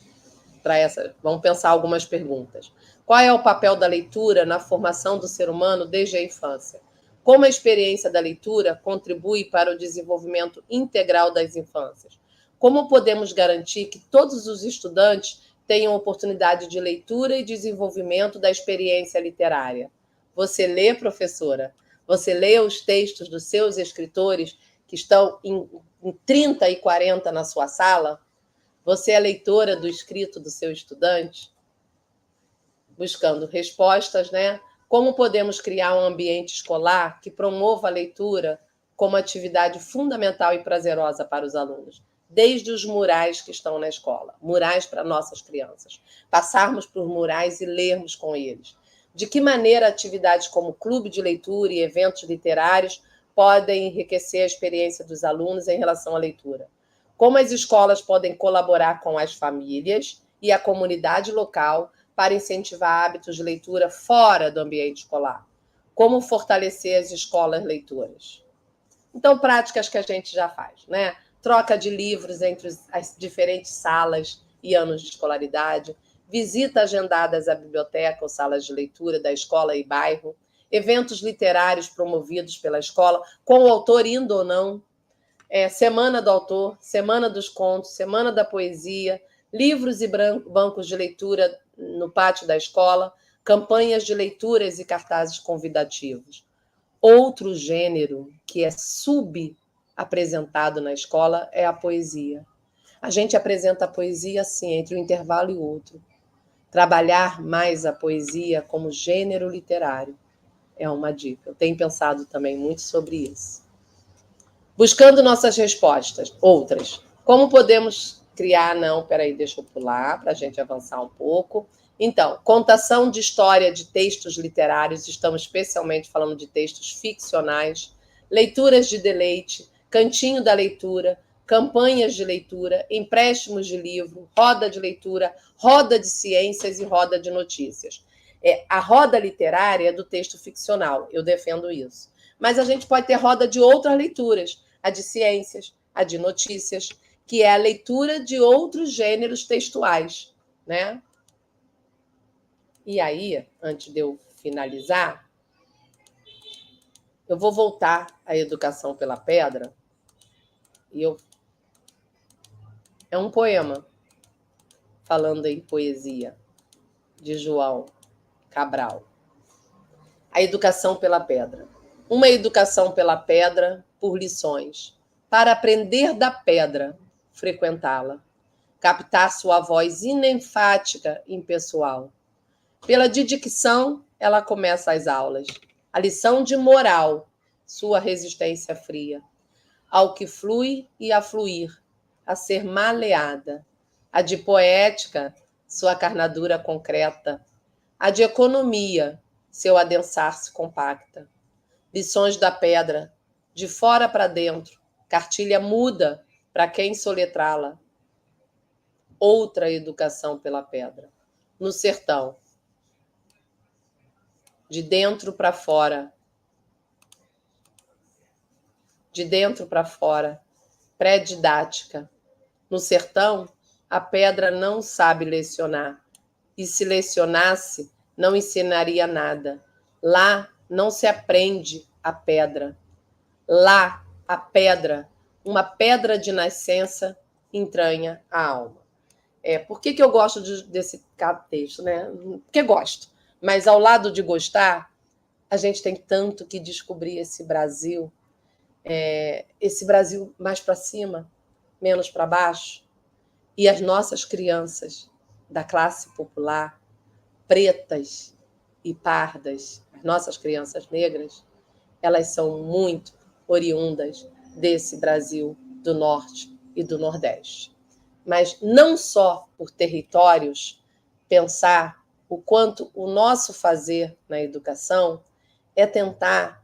para essa, vamos pensar algumas perguntas. Qual é o papel da leitura na formação do ser humano desde a infância? Como a experiência da leitura contribui para o desenvolvimento integral das infâncias? Como podemos garantir que todos os estudantes tenham oportunidade de leitura e desenvolvimento da experiência literária? Você lê, professora? Você lê os textos dos seus escritores que estão em 30 e 40 na sua sala? Você é leitora do escrito do seu estudante? buscando respostas, né? Como podemos criar um ambiente escolar que promova a leitura como atividade fundamental e prazerosa para os alunos? Desde os murais que estão na escola, murais para nossas crianças. Passarmos por murais e lermos com eles. De que maneira atividades como clube de leitura e eventos literários podem enriquecer a experiência dos alunos em relação à leitura? Como as escolas podem colaborar com as famílias e a comunidade local para incentivar hábitos de leitura fora do ambiente escolar? Como fortalecer as escolas leitoras? Então, práticas que a gente já faz, né? Troca de livros entre as diferentes salas e anos de escolaridade, visita agendadas à biblioteca ou salas de leitura da escola e bairro, eventos literários promovidos pela escola, com o autor indo ou não, semana do autor, semana dos contos, semana da poesia, livros e bancos de leitura no pátio da escola, campanhas de leituras e cartazes convidativos. Outro gênero que é subapresentado na escola é a poesia. A gente apresenta a poesia assim, entre um intervalo e outro. Trabalhar mais a poesia como gênero literário é uma dica. Eu tenho pensado também muito sobre isso. Buscando nossas respostas, outras. Como podemos criar? Não, peraí, deixa eu pular para a gente avançar um pouco. Então, contação de história de textos literários, estamos especialmente falando de textos ficcionais, leituras de deleite, cantinho da leitura, campanhas de leitura, empréstimos de livro, roda de leitura, roda de ciências e roda de notícias. A roda literária é do texto ficcional, eu defendo isso. Mas a gente pode ter roda de outras leituras, a de ciências, a de notícias, que é a leitura de outros gêneros textuais, né? E aí, antes de eu finalizar, eu vou voltar à Educação pela Pedra. É um poema falando em poesia, de João Cabral. A Educação pela Pedra. Uma educação pela pedra, por lições, para aprender da pedra, frequentá-la, captar sua voz inenfática, impessoal. Pela didicção, ela começa as aulas. A lição de moral, sua resistência fria. Ao que flui e a fluir, a ser maleada. A de poética, sua carnadura concreta. A de economia, seu adensar-se compacta. Lições da pedra, de fora para dentro, cartilha muda para quem soletrá-la. Outra educação pela pedra. No sertão, de dentro para fora. De dentro para fora, pré-didática. No sertão, a pedra não sabe lecionar. E se lecionasse, não ensinaria nada. Lá não se aprende a pedra. Lá, a pedra, uma pedra de nascença, entranha a alma. Por que eu gosto desse texto, né? Porque gosto. Mas ao lado de gostar, a gente tem tanto que descobrir esse Brasil mais para cima, menos para baixo, e as nossas crianças da classe popular, pretas e pardas, as nossas crianças negras, elas são muito oriundas desse Brasil do Norte e do Nordeste. Mas não só por territórios, pensar o quanto o nosso fazer na educação é tentar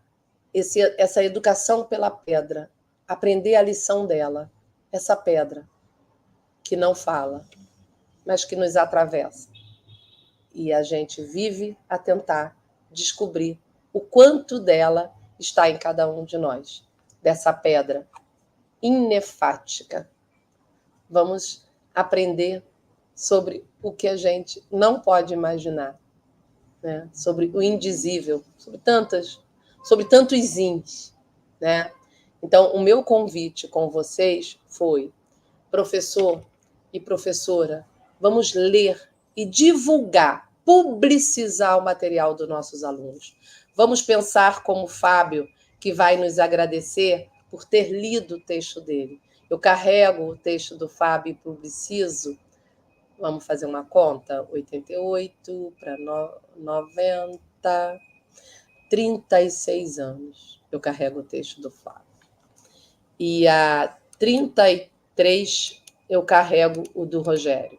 essa educação pela pedra, aprender a lição dela, essa pedra que não fala, mas que nos atravessa. E a gente vive a tentar descobrir o quanto dela está em cada um de nós, dessa pedra inefática. Vamos aprender sobre o que a gente não pode imaginar, né? Sobre o indizível, sobre tantos ins, né? Então, o meu convite com vocês foi: professor e professora, vamos ler e divulgar, publicizar o material dos nossos alunos. Vamos pensar como o Fábio, que vai nos agradecer por ter lido o texto dele. Eu carrego o texto do Fábio e publicizo vamos fazer uma conta, 88 para 90, 36 anos eu carrego o texto do Flávio. E há 33 eu carrego o do Rogério.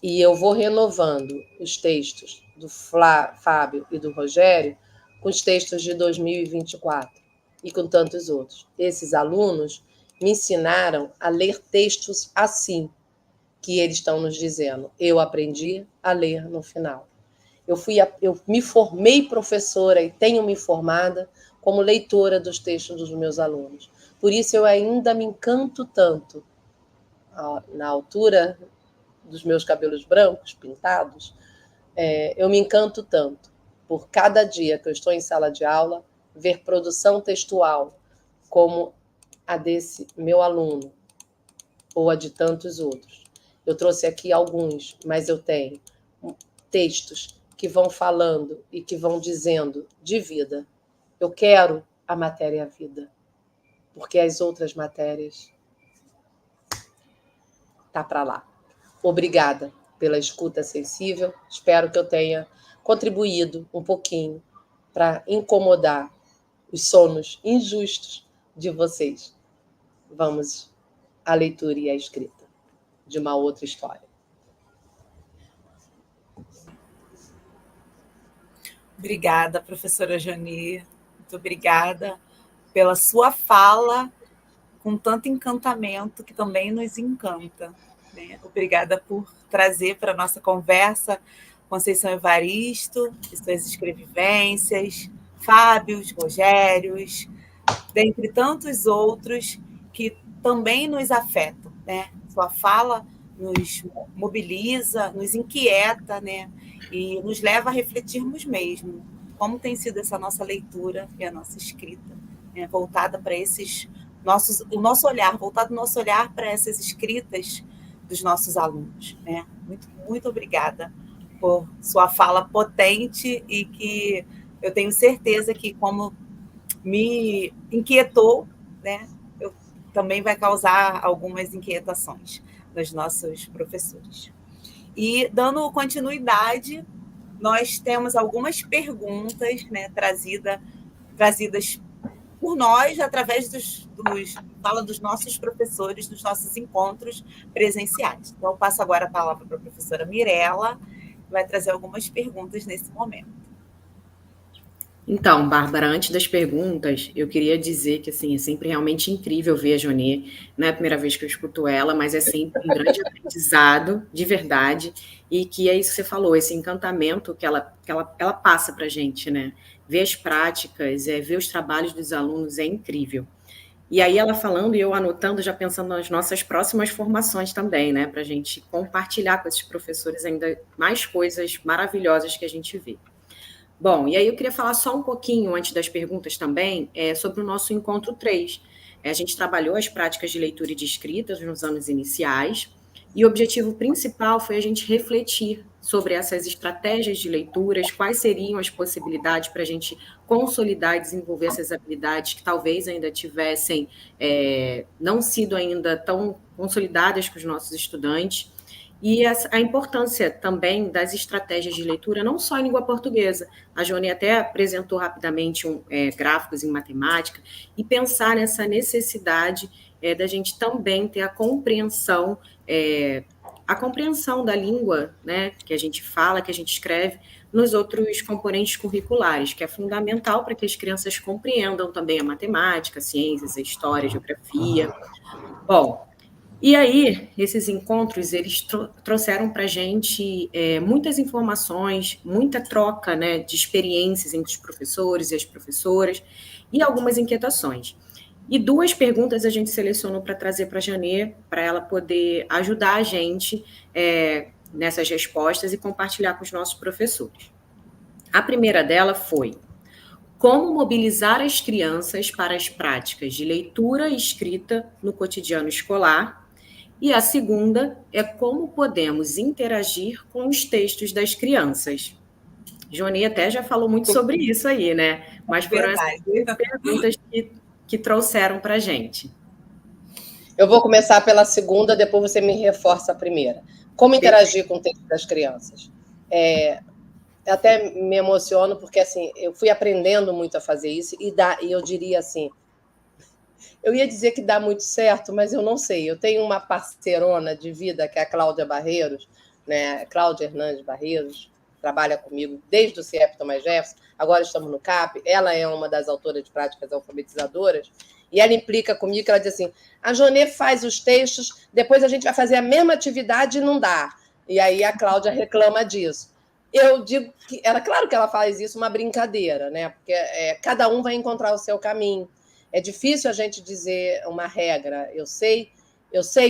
E eu vou renovando os textos do Fábio e do Rogério com os textos de 2024 e com tantos outros. Esses alunos me ensinaram a ler textos assim, que eles estão nos dizendo. Eu aprendi a ler no final. Eu me formei professora e tenho me formada como leitora dos textos dos meus alunos. Por isso eu ainda me encanto tanto. Na altura dos meus cabelos brancos, pintados, eu me encanto tanto por cada dia que eu estou em sala de aula, ver produção textual como a desse meu aluno ou a de tantos outros. Eu trouxe aqui alguns, mas eu tenho textos que vão falando e que vão dizendo de vida. Eu quero a matéria vida, porque as outras matérias tá para lá. Obrigada pela escuta sensível. Espero que eu tenha contribuído um pouquinho para incomodar os sonos injustos de vocês. Vamos à leitura e à escrita de uma outra história. Obrigada, professora Jani. Muito obrigada pela sua fala com tanto encantamento que também nos encanta. Né? Obrigada por trazer para a nossa conversa Conceição Evaristo e suas escrevivências, Fábios, Rogérios, dentre tantos outros que também nos afetam. Né? Sua fala nos mobiliza, nos inquieta, né? E nos leva a refletirmos mesmo como tem sido essa nossa leitura e a nossa escrita, né? Voltada para o nosso olhar, voltado o nosso olhar para essas escritas dos nossos alunos. Né? Muito, muito obrigada por sua fala potente e que eu tenho certeza que, como me inquietou, né, também vai causar algumas inquietações nos nossos professores. E, dando continuidade, nós temos algumas perguntas, né, trazidas por nós, através dos nossos professores, dos nossos encontros presenciais. Então, eu passo agora a palavra para a professora Mirella, que vai trazer algumas perguntas nesse momento. Então, Bárbara, antes das perguntas, eu queria dizer que assim, é sempre realmente incrível ver a Joni. Não é a primeira vez que eu escuto ela, mas é sempre um grande aprendizado, de verdade, e que é isso que você falou, esse encantamento que ela passa para a gente, né? Ver as práticas, ver os trabalhos dos alunos é incrível. E aí ela falando e eu anotando, já pensando nas nossas próximas formações também, né? Para a gente compartilhar com esses professores ainda mais coisas maravilhosas que a gente vê. Bom, e aí eu queria falar só um pouquinho, antes das perguntas também, sobre o nosso encontro 3. A gente trabalhou as práticas de leitura e de escrita nos anos iniciais, e o objetivo principal foi a gente refletir sobre essas estratégias de leituras, quais seriam as possibilidades para a gente consolidar e desenvolver essas habilidades que talvez ainda tivessem não sido ainda tão consolidadas com os nossos estudantes. E a importância também das estratégias de leitura, não só em língua portuguesa. A Joni até apresentou rapidamente gráficos em matemática, e pensar nessa necessidade da gente também ter a compreensão da língua, né, que a gente fala, que a gente escreve, nos outros componentes curriculares, que é fundamental para que as crianças compreendam também a matemática, a ciências, a história, a geografia. Bom, e aí, esses encontros, eles trouxeram para a gente muitas informações, muita troca, né, de experiências entre os professores e as professoras, e algumas inquietações. E 2 perguntas a gente selecionou para trazer para a Janê, para ela poder ajudar a gente nessas respostas e compartilhar com os nossos professores. A primeira dela foi: como mobilizar as crianças para as práticas de leitura e escrita no cotidiano escolar? E a segunda é: como podemos interagir com os textos das crianças? Joni até já falou muito sobre isso aí, né? Mas foram essas 2 perguntas que trouxeram para a gente. Eu vou começar pela segunda, depois você me reforça a primeira. Como interagir com o texto das crianças? Eu até me emociono, porque assim, eu fui aprendendo muito a fazer isso, e eu diria assim, eu ia dizer que dá muito certo, mas eu não sei. Eu tenho uma parceirona de vida, que é a Cláudia Barreiros, né? Cláudia Hernandes Barreiros, trabalha comigo desde o CIEP Thomas Jefferson, agora estamos no CAP, ela é uma das autoras de práticas alfabetizadoras, e ela implica comigo, que ela diz assim, a Jonê faz os textos, depois a gente vai fazer a mesma atividade e não dá. E aí a Cláudia reclama disso. Eu digo que, claro que ela faz isso uma brincadeira, né? Porque cada um vai encontrar o seu caminho. É difícil a gente dizer uma regra. Eu sei,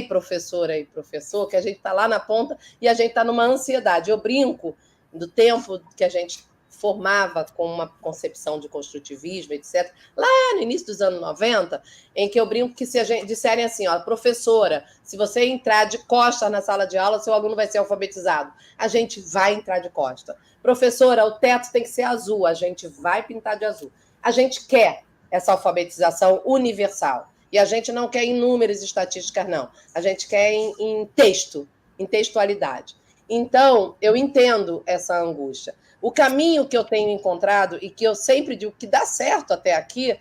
professora e professor, que a gente está lá na ponta e a gente está numa ansiedade. Eu brinco do tempo que a gente formava com uma concepção de construtivismo, etc., lá no início dos anos 90, em que eu brinco que se a gente disserem assim, ó, professora, se você entrar de costas na sala de aula, seu aluno vai ser alfabetizado. A gente vai entrar de costas. Professora, o teto tem que ser azul, a gente vai pintar de azul. A gente quer essa alfabetização universal. E a gente não quer em números e estatísticas, não. A gente quer em texto, em textualidade. Então, eu entendo essa angústia. O caminho que eu tenho encontrado, e que eu sempre digo que dá certo até aqui,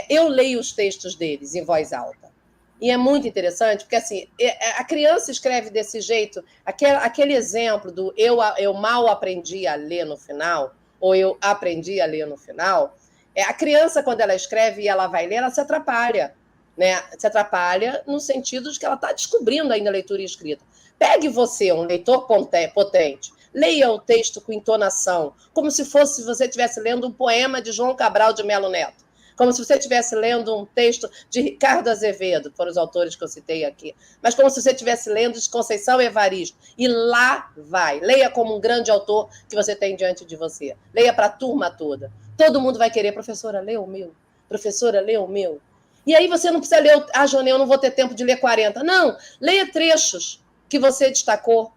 eu leio os textos deles em voz alta. E é muito interessante, porque assim, a criança escreve desse jeito, aquele exemplo do eu mal aprendi a ler no final, ou eu aprendi a ler no final, a criança, quando ela escreve e ela vai ler, ela se atrapalha. Né? Se atrapalha no sentido de que ela está descobrindo ainda a leitura e escrita. Pegue você, um leitor potente, leia o texto com entonação, como se você estivesse lendo um poema de João Cabral de Melo Neto, como se você estivesse lendo um texto de Ricardo Azevedo, que foram os autores que eu citei aqui, mas como se você estivesse lendo de Conceição Evaristo. E lá vai. Leia como um grande autor que você tem diante de você. Leia para a turma toda. Todo mundo vai querer, professora, lê o meu. Professora, lê o meu. E aí você não precisa ler, Jonê, eu não vou ter tempo de ler 40. Não, leia trechos que você destacou,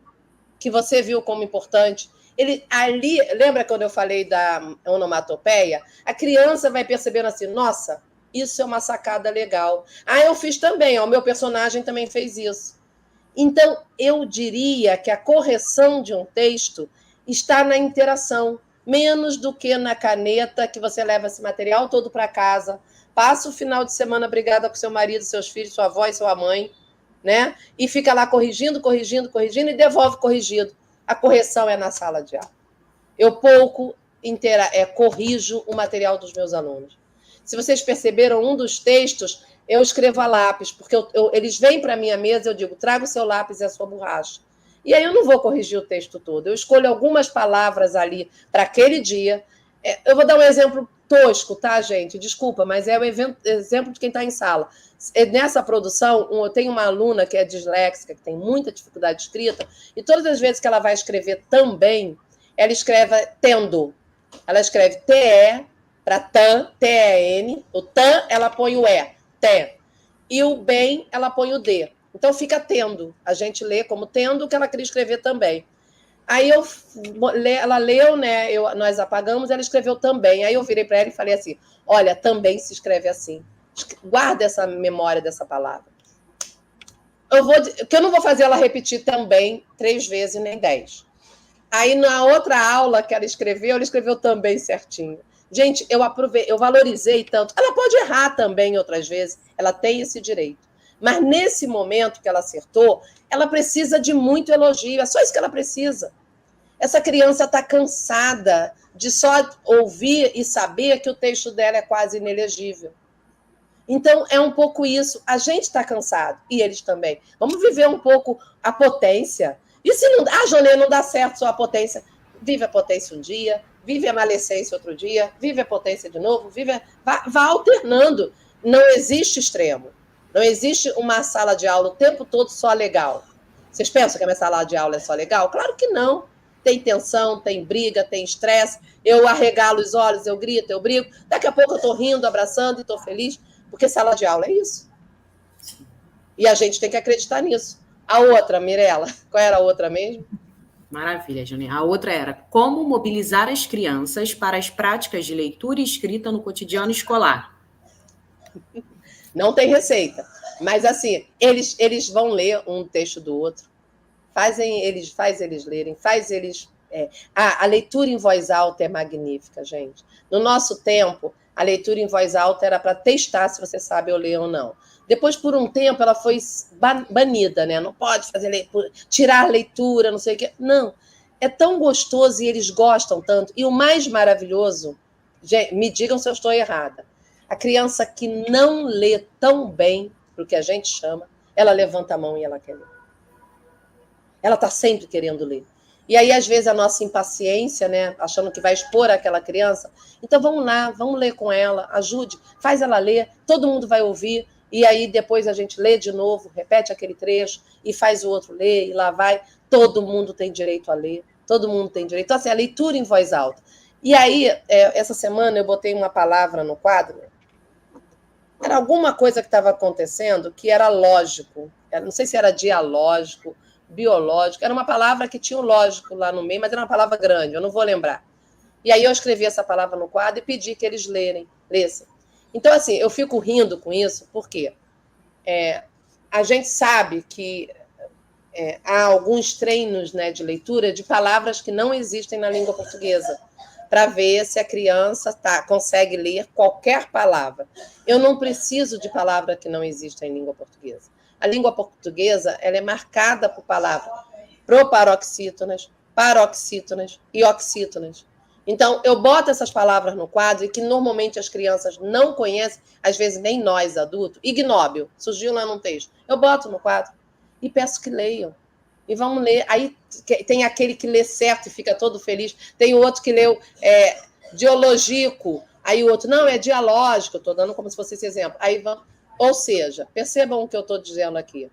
que você viu como importante. Ali, lembra quando eu falei da onomatopeia? A criança vai percebendo assim, nossa, isso é uma sacada legal. Eu fiz também, o meu personagem também fez isso. Então, eu diria que a correção de um texto está na interação, menos do que na caneta, que você leva esse material todo para casa, passa o final de semana brigada com seu marido, seus filhos, sua avó e sua mãe, né? E fica lá corrigindo e devolve corrigido. A correção é na sala de aula. Eu pouco corrijo o material dos meus alunos. Se vocês perceberam, um dos textos, eu escrevo a lápis, porque eles vêm para a minha mesa e eu digo, traga o seu lápis e a sua borracha. E aí eu não vou corrigir o texto todo. Eu escolho algumas palavras ali para aquele dia. Eu vou dar um exemplo tosco, tá, gente? Desculpa, mas é o exemplo de quem está em sala. Nessa produção, eu tenho uma aluna que é disléxica, que tem muita dificuldade de escrita, e todas as vezes que ela vai escrever também, ela escreve tendo. Ela escreve TE para TAN, TEN. O TAN, ela põe o E, TE. E o bem, ela põe o D. Então fica tendo. A gente lê como tendo o que ela queria escrever também. Aí ela leu, né? Nós apagamos, ela escreveu também. Aí eu virei para ela e falei assim: olha, também se escreve assim. Guarda essa memória dessa palavra. Que eu não vou fazer ela repetir também 3 vezes nem 10. Aí na outra aula que ela escreveu também certinho. Gente, eu valorizei tanto. Ela pode errar também outras vezes, ela tem esse direito. Mas nesse momento que ela acertou, ela precisa de muito elogio. É só isso que ela precisa. Essa criança está cansada de só ouvir e saber que o texto dela é quase inelegível. Então, é um pouco isso. A gente está cansado, e eles também. Vamos viver um pouco a potência. E se não... Jonê, não dá certo só a potência. Vive a potência um dia, vive a malecência outro dia, vive a potência de novo, vá alternando. Não existe extremo. Não existe uma sala de aula o tempo todo só legal. Vocês pensam que a minha sala de aula é só legal? Claro que não. Tem tensão, tem briga, tem estresse. Eu arregalo os olhos, eu grito, eu brigo. Daqui a pouco eu estou rindo, abraçando e estou feliz. Porque sala de aula é isso. E a gente tem que acreditar nisso. A outra, Mirella, qual era a outra mesmo? Maravilha, Jonê. A outra era como mobilizar as crianças para as práticas de leitura e escrita no cotidiano escolar. Não tem receita. Mas, assim, eles vão ler um texto do outro. faz eles lerem, faz eles... a leitura em voz alta é magnífica, gente. No nosso tempo, a leitura em voz alta era para testar se você sabe eu ler ou não. Depois, por um tempo, ela foi banida, né? Não pode fazer leitura, tirar a leitura, não sei o quê. Não. É tão gostoso e eles gostam tanto. E o mais maravilhoso, gente, me digam se eu estou errada, a criança que não lê tão bem, para o que a gente chama, ela levanta a mão e ela quer ler. Ela está sempre querendo ler. E aí, às vezes, a nossa impaciência, né, achando que vai expor aquela criança, então vamos lá, vamos ler com ela, ajude, faz ela ler, todo mundo vai ouvir, e aí depois a gente lê de novo, repete aquele trecho, e faz o outro ler, e lá vai. Todo mundo tem direito a ler, todo mundo tem direito. Então, assim, a leitura em voz alta. E aí, essa semana, eu botei uma palavra no quadro, era alguma coisa que estava acontecendo que era lógico, não sei se era dialógico, biológico, era uma palavra que tinha um lógico lá no meio, mas era uma palavra grande, eu não vou lembrar. E aí eu escrevi essa palavra no quadro e pedi que eles lessem. Então, assim, eu fico rindo com isso, porque a gente sabe que há alguns treinos, né, de leitura de palavras que não existem na língua portuguesa, para ver se a criança consegue ler qualquer palavra. Eu não preciso de palavra que não exista em língua portuguesa. A língua portuguesa ela é marcada por palavras proparoxítonas, paroxítonas e oxítonas. Então, eu boto essas palavras no quadro e que normalmente as crianças não conhecem, às vezes nem nós, adultos. Ignóbil, surgiu lá num texto. Eu boto no quadro e peço que leiam. E vamos ler. Aí tem aquele que lê certo e fica todo feliz. Tem o outro que leu dialógico. Aí o outro, não, é dialógico. Estou dando como se fosse esse exemplo. Aí vamos... Ou seja, percebam o que eu estou dizendo aqui.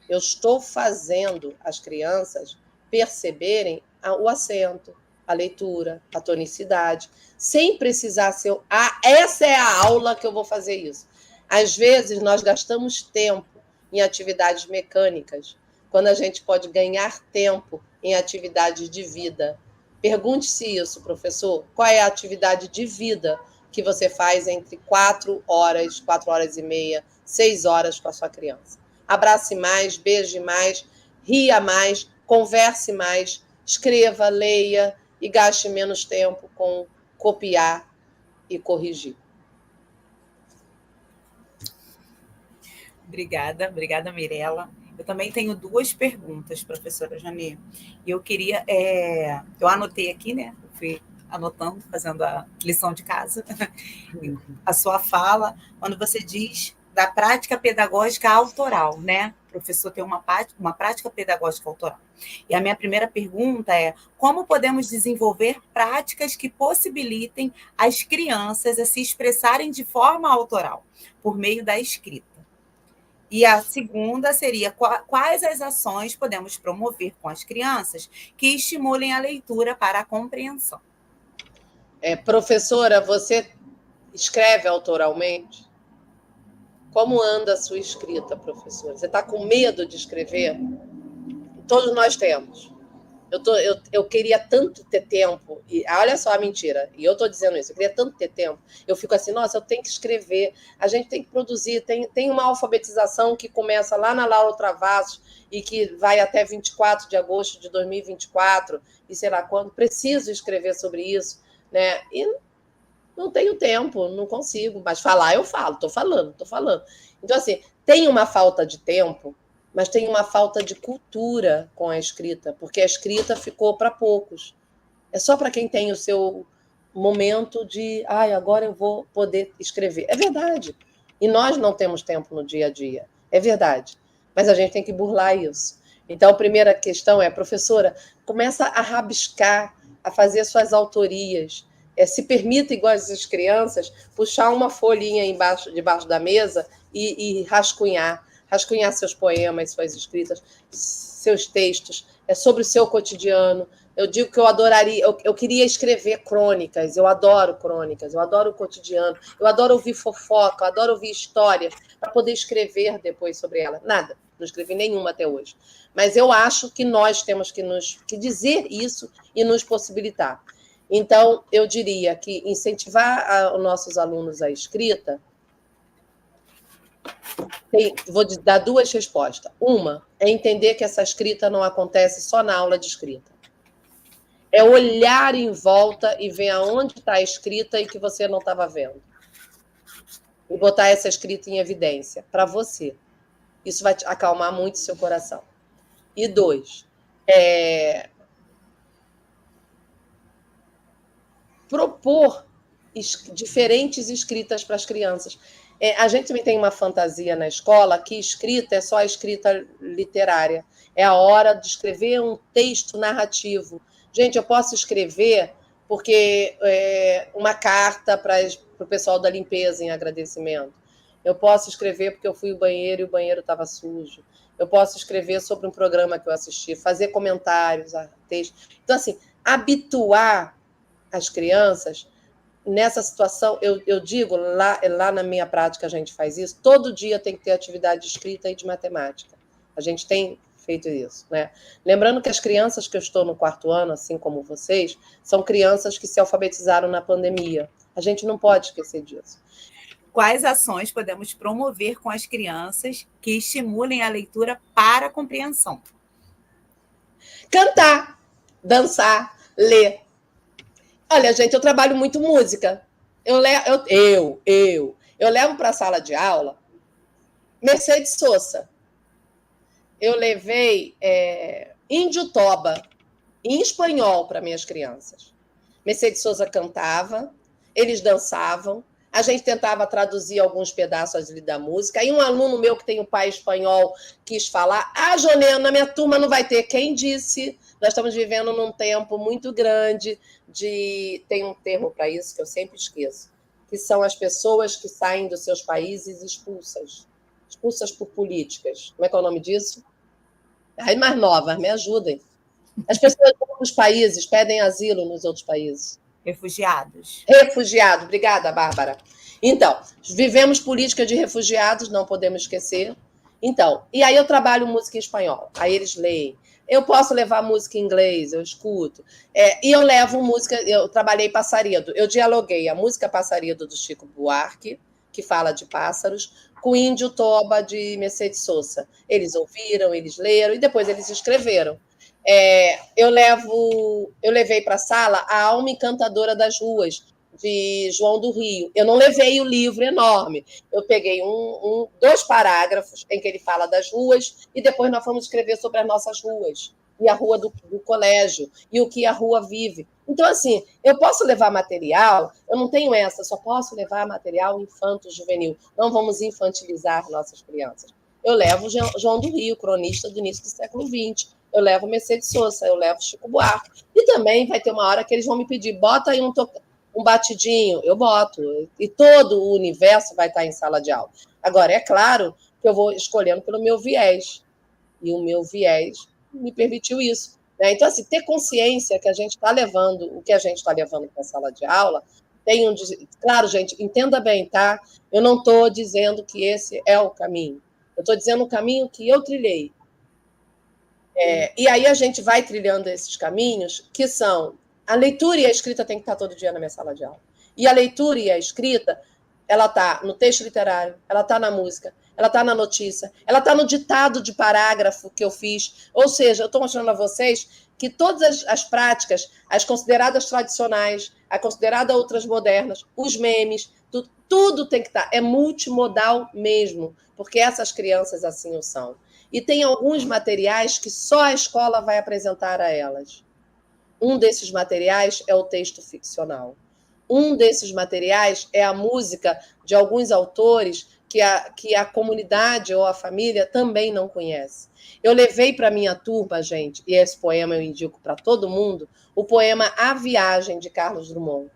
Eu estou fazendo as crianças perceberem o acento, a leitura, a tonicidade, sem precisar ser... essa é a aula que eu vou fazer isso. Às vezes, nós gastamos tempo em atividades mecânicas, quando a gente pode ganhar tempo em atividades de vida. Pergunte-se isso, professor. Qual é a atividade de vida que você faz entre 4 horas, 4 horas e meia, 6 horas com a sua criança? Abrace mais, beije mais, ria mais, converse mais, escreva, leia e gaste menos tempo com copiar e corrigir. Obrigada, Mirela. Eu também tenho 2 perguntas, professora Jani. E eu queria... eu anotei aqui, né? Eu fui anotando, fazendo a lição de casa. A sua fala, quando você diz da prática pedagógica autoral, né? O professor tem uma prática pedagógica autoral. E a minha primeira pergunta é: como podemos desenvolver práticas que possibilitem as crianças a se expressarem de forma autoral, por meio da escrita? E a segunda seria: quais as ações podemos promover com as crianças que estimulem a leitura para a compreensão? Professora, você escreve autoralmente? Como anda a sua escrita, professora? Você está com medo de escrever? Todos nós temos. Eu queria tanto ter tempo, e olha só a mentira, e eu estou dizendo isso, eu queria tanto ter tempo, eu fico assim, nossa, eu tenho que escrever, a gente tem que produzir, tem uma alfabetização que começa lá na Laura Travassos e que vai até 24 de agosto de 2024, e sei lá quando, preciso escrever sobre isso, né? E não tenho tempo, não consigo, mas falar eu falo, estou falando. Então, assim, tem uma falta de tempo, mas tem uma falta de cultura com a escrita, porque a escrita ficou para poucos. É só para quem tem o seu momento de, agora eu vou poder escrever. É verdade. E nós não temos tempo no dia a dia. É verdade. Mas a gente tem que burlar isso. Então, a primeira questão é, professora, começa a rabiscar, a fazer suas autorias. Se permita, igual as crianças, puxar uma folhinha debaixo da mesa e rascunhar seus poemas, suas escritas, seus textos, sobre o seu cotidiano. Eu digo que eu adoraria, eu queria escrever crônicas, eu adoro o cotidiano, eu adoro ouvir fofoca, eu adoro ouvir histórias, para poder escrever depois sobre elas. Nada, não escrevi nenhuma até hoje. Mas eu acho que nós temos que dizer isso e nos possibilitar. Então, eu diria que incentivar os nossos alunos à escrita Vou dar duas respostas. Uma é entender que essa escrita não acontece só na aula de escrita. É olhar em volta e ver aonde está a escrita e que você não estava vendo. E botar essa escrita em evidência para você. Isso vai acalmar muito seu coração. E dois, propor diferentes escritas para as crianças. A gente também tem uma fantasia na escola que escrita é só a escrita literária. É a hora de escrever um texto narrativo. Gente, eu posso escrever porque uma carta para o pessoal da limpeza em agradecimento. Eu posso escrever porque eu fui ao banheiro e o banheiro estava sujo. Eu posso escrever sobre um programa que eu assisti, fazer comentários, textos. Então, assim, habituar as crianças nessa situação, eu digo, lá na minha prática a gente faz isso, todo dia tem que ter atividade de escrita e de matemática. A gente tem feito isso, né? Lembrando que as crianças que eu estou no 4º ano, assim como vocês, são crianças que se alfabetizaram na pandemia. A gente não pode esquecer disso. Quais ações podemos promover com as crianças que estimulem a leitura para a compreensão? Cantar, dançar, ler. Olha, gente, eu trabalho muito música. Eu levo para a sala de aula Mercedes Sosa. Eu levei Índio Toba, em espanhol, para minhas crianças. Mercedes Sosa cantava, eles dançavam, a gente tentava traduzir alguns pedaços ali da música. Aí um aluno meu que tem um pai espanhol quis falar: Jonê, na minha turma não vai ter. Quem disse? Nós estamos vivendo num tempo muito grande tem um termo para isso que eu sempre esqueço, que são as pessoas que saem dos seus países expulsas por políticas. Como é que é o nome disso? Aí mais novas, me ajudem. As pessoas de outros países pedem asilo nos outros países. Refugiados. Refugiado. Obrigada, Bárbara. Então, vivemos política de refugiados, não podemos esquecer. Então, e aí eu trabalho música em espanhol. Aí eles leem. Eu posso levar música em inglês, eu escuto. E eu levo música, eu trabalhei Passarido. Eu dialoguei a música Passarido do Chico Buarque, que fala de pássaros, com Índio Toba de Mercedes Sosa. Eles ouviram, eles leram e depois eles escreveram. Eu levei para a sala A Alma Encantadora das Ruas, de João do Rio. Eu não levei o livro enorme. Eu peguei 2 parágrafos em que ele fala das ruas e depois nós fomos escrever sobre as nossas ruas e a rua do colégio e o que a rua vive. Então, assim, eu posso levar material, eu não tenho só posso levar material infanto-juvenil. Não vamos infantilizar nossas crianças. Eu levo João do Rio, cronista do início do século XX. Eu levo Mercedes Sosa, eu levo Chico Buarque. E também vai ter uma hora que eles vão me pedir: bota aí um batidinho, eu boto. E todo o universo vai estar em sala de aula. Agora, é claro que eu vou escolhendo pelo meu viés. E o meu viés me permitiu isso. Né? Então, assim, ter consciência que a gente está levando, o que a gente está levando para a sala de aula, claro, gente, entenda bem, tá? Eu não estou dizendo que esse é o caminho. Eu estou dizendo o caminho que eu trilhei. E aí a gente vai trilhando esses caminhos, que são a leitura e a escrita tem que estar todo dia na minha sala de aula. E a leitura e a escrita, ela está no texto literário, ela está na música, ela está na notícia, ela está no ditado de parágrafo que eu fiz. Ou seja, eu estou mostrando a vocês que todas as práticas, as consideradas tradicionais, as consideradas outras modernas, os memes, tudo tem que estar. É multimodal mesmo, porque essas crianças assim o são. E tem alguns materiais que só a escola vai apresentar a elas. Um desses materiais é o texto ficcional. Um desses materiais é a música de alguns autores que a comunidade ou a família também não conhece. Eu levei para a minha turma, gente, e esse poema eu indico para todo mundo, o poema A Viagem, de Carlos Drummond.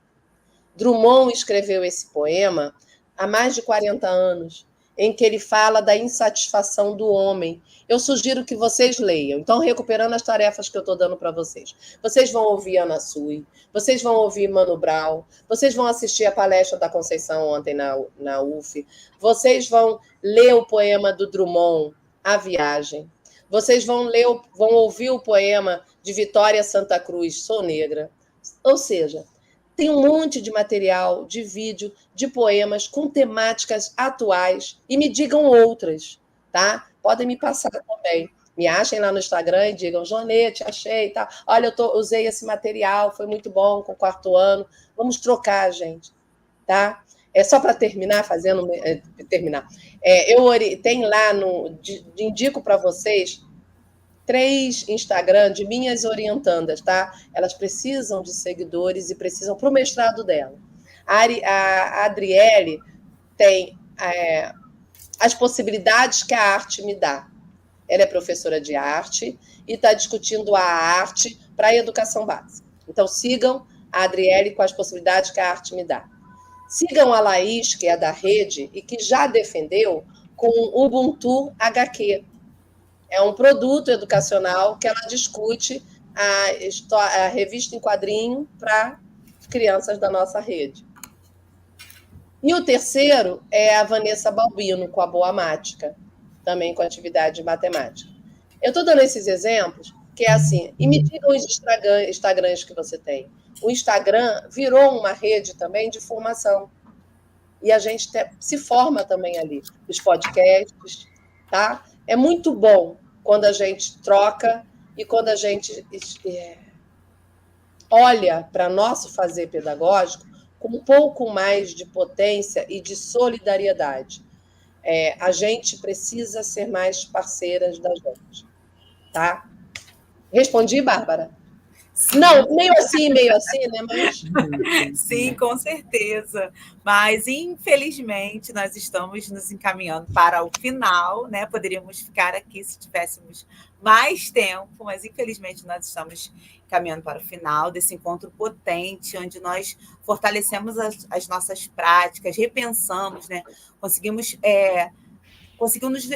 Drummond escreveu esse poema há mais de 40 anos, em que ele fala da insatisfação do homem. Eu sugiro que vocês leiam. Então, recuperando as tarefas que eu estou dando para vocês. Vocês vão ouvir Ana Sui, vocês vão ouvir Mano Brown, vocês vão assistir a palestra da Conceição ontem na UF, vocês vão ler o poema do Drummond, A Viagem, vocês vão ouvir o poema de Vitória Santa Cruz, Sou Negra. Ou seja, Tem um monte de material, de vídeo, de poemas com temáticas atuais e me digam outras, tá? Podem me passar também. Me achem lá no Instagram e digam, Joanete, achei, tá? Olha, usei esse material, foi muito bom com o 4º ano. Vamos trocar, gente, tá? É só para terminar, terminar. Eu tenho lá indico para vocês 3 Instagram de minhas orientandas, tá? Elas precisam de seguidores e precisam para o mestrado dela. A Adriele tem as possibilidades que a arte me dá. Ela é professora de arte e está discutindo a arte para a educação básica. Então, sigam a Adriele com as possibilidades que a arte me dá. Sigam a Laís, que é da rede e que já defendeu com o Ubuntu HQ. É um produto educacional que ela discute a revista em quadrinho para crianças da nossa rede. E o terceiro é a Vanessa Balbino, com a Boa Mática, também com atividade de matemática. Eu estou dando esses exemplos, que é assim, e me digam os Instagrams que você tem. O Instagram virou uma rede também de formação. E a gente se forma também ali. Os podcasts, tá? É muito bom quando a gente troca e quando a gente olha para nosso fazer pedagógico com um pouco mais de potência e de solidariedade. A gente precisa ser mais parceiras da gente, tá? Respondi, Bárbara? Sim. Não, meio assim, né? Mas... Sim, com certeza. Mas, infelizmente, nós estamos nos encaminhando para o final, né? Poderíamos ficar aqui se tivéssemos mais tempo, mas, infelizmente, nós estamos caminhando para o final desse encontro potente, onde nós fortalecemos as nossas práticas, repensamos, né? Conseguimos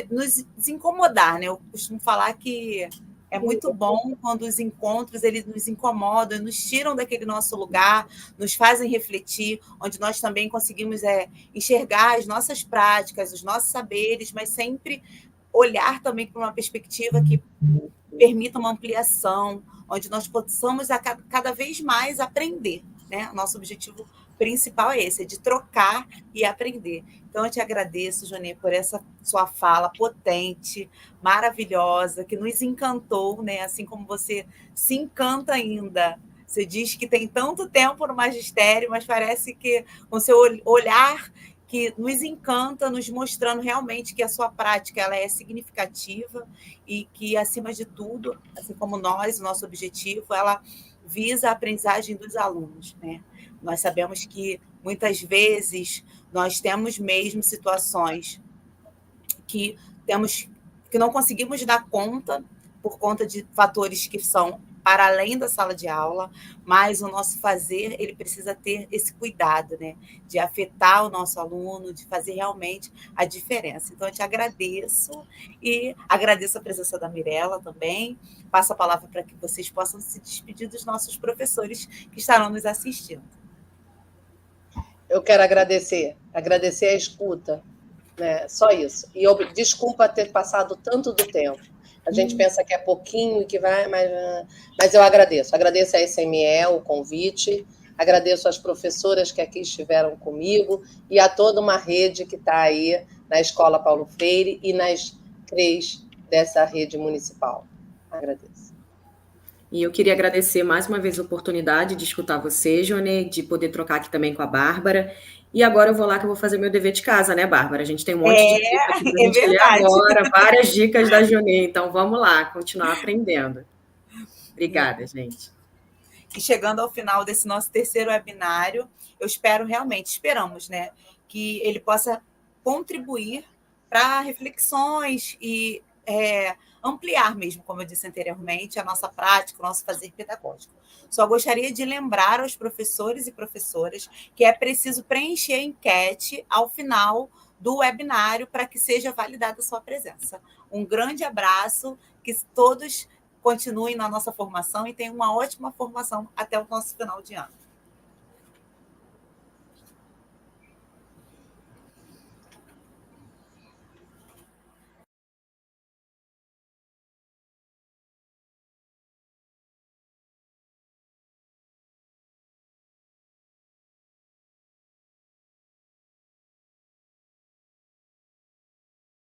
nos incomodar, né? Eu costumo falar que é muito bom quando os encontros eles nos incomodam, nos tiram daquele nosso lugar, nos fazem refletir, onde nós também conseguimos enxergar as nossas práticas, os nossos saberes, mas sempre olhar também para uma perspectiva que permita uma ampliação, onde nós possamos cada vez mais aprender, né? O nosso objetivo principal é esse, é de trocar e aprender. Então, eu te agradeço, Joanê, por essa sua fala potente, maravilhosa, que nos encantou, né? Assim como você se encanta ainda. Você diz que tem tanto tempo no magistério, mas parece que com seu olhar que nos encanta, nos mostrando realmente que a sua prática ela é significativa e que, acima de tudo, assim como nós, o nosso objetivo, ela visa a aprendizagem dos alunos, né? Nós sabemos que, muitas vezes, nós temos mesmo situações que não conseguimos dar conta por conta de fatores que são para além da sala de aula, mas o nosso fazer ele precisa ter esse cuidado, né, de afetar o nosso aluno, de fazer realmente a diferença. Então, eu te agradeço e agradeço a presença da Mirella também. Passo a palavra para que vocês possam se despedir dos nossos professores que estarão nos assistindo. Eu quero agradecer a escuta, né? Só isso. E desculpa ter passado tanto do tempo. A gente pensa que é pouquinho e que vai, mas eu agradeço. Agradeço a SME o convite, agradeço às professoras que aqui estiveram comigo e a toda uma rede que está aí na Escola Paulo Freire e nas CREs dessa rede municipal. Agradeço. E eu queria agradecer mais uma vez a oportunidade de escutar você, Joanê, de poder trocar aqui também com a Bárbara. E agora eu vou lá que eu vou fazer meu dever de casa, né, Bárbara? A gente tem um monte de dicas aqui para a gente ler agora, várias dicas da Joanê. Então, vamos lá, continuar aprendendo. Obrigada, gente. E chegando ao final desse nosso terceiro webinário, esperamos, né, que ele possa contribuir para reflexões e ampliar mesmo, como eu disse anteriormente, a nossa prática, o nosso fazer pedagógico. Só gostaria de lembrar aos professores e professoras que é preciso preencher a enquete ao final do webinário para que seja validada a sua presença. Um grande abraço, que todos continuem na nossa formação e tenham uma ótima formação até o nosso final de ano.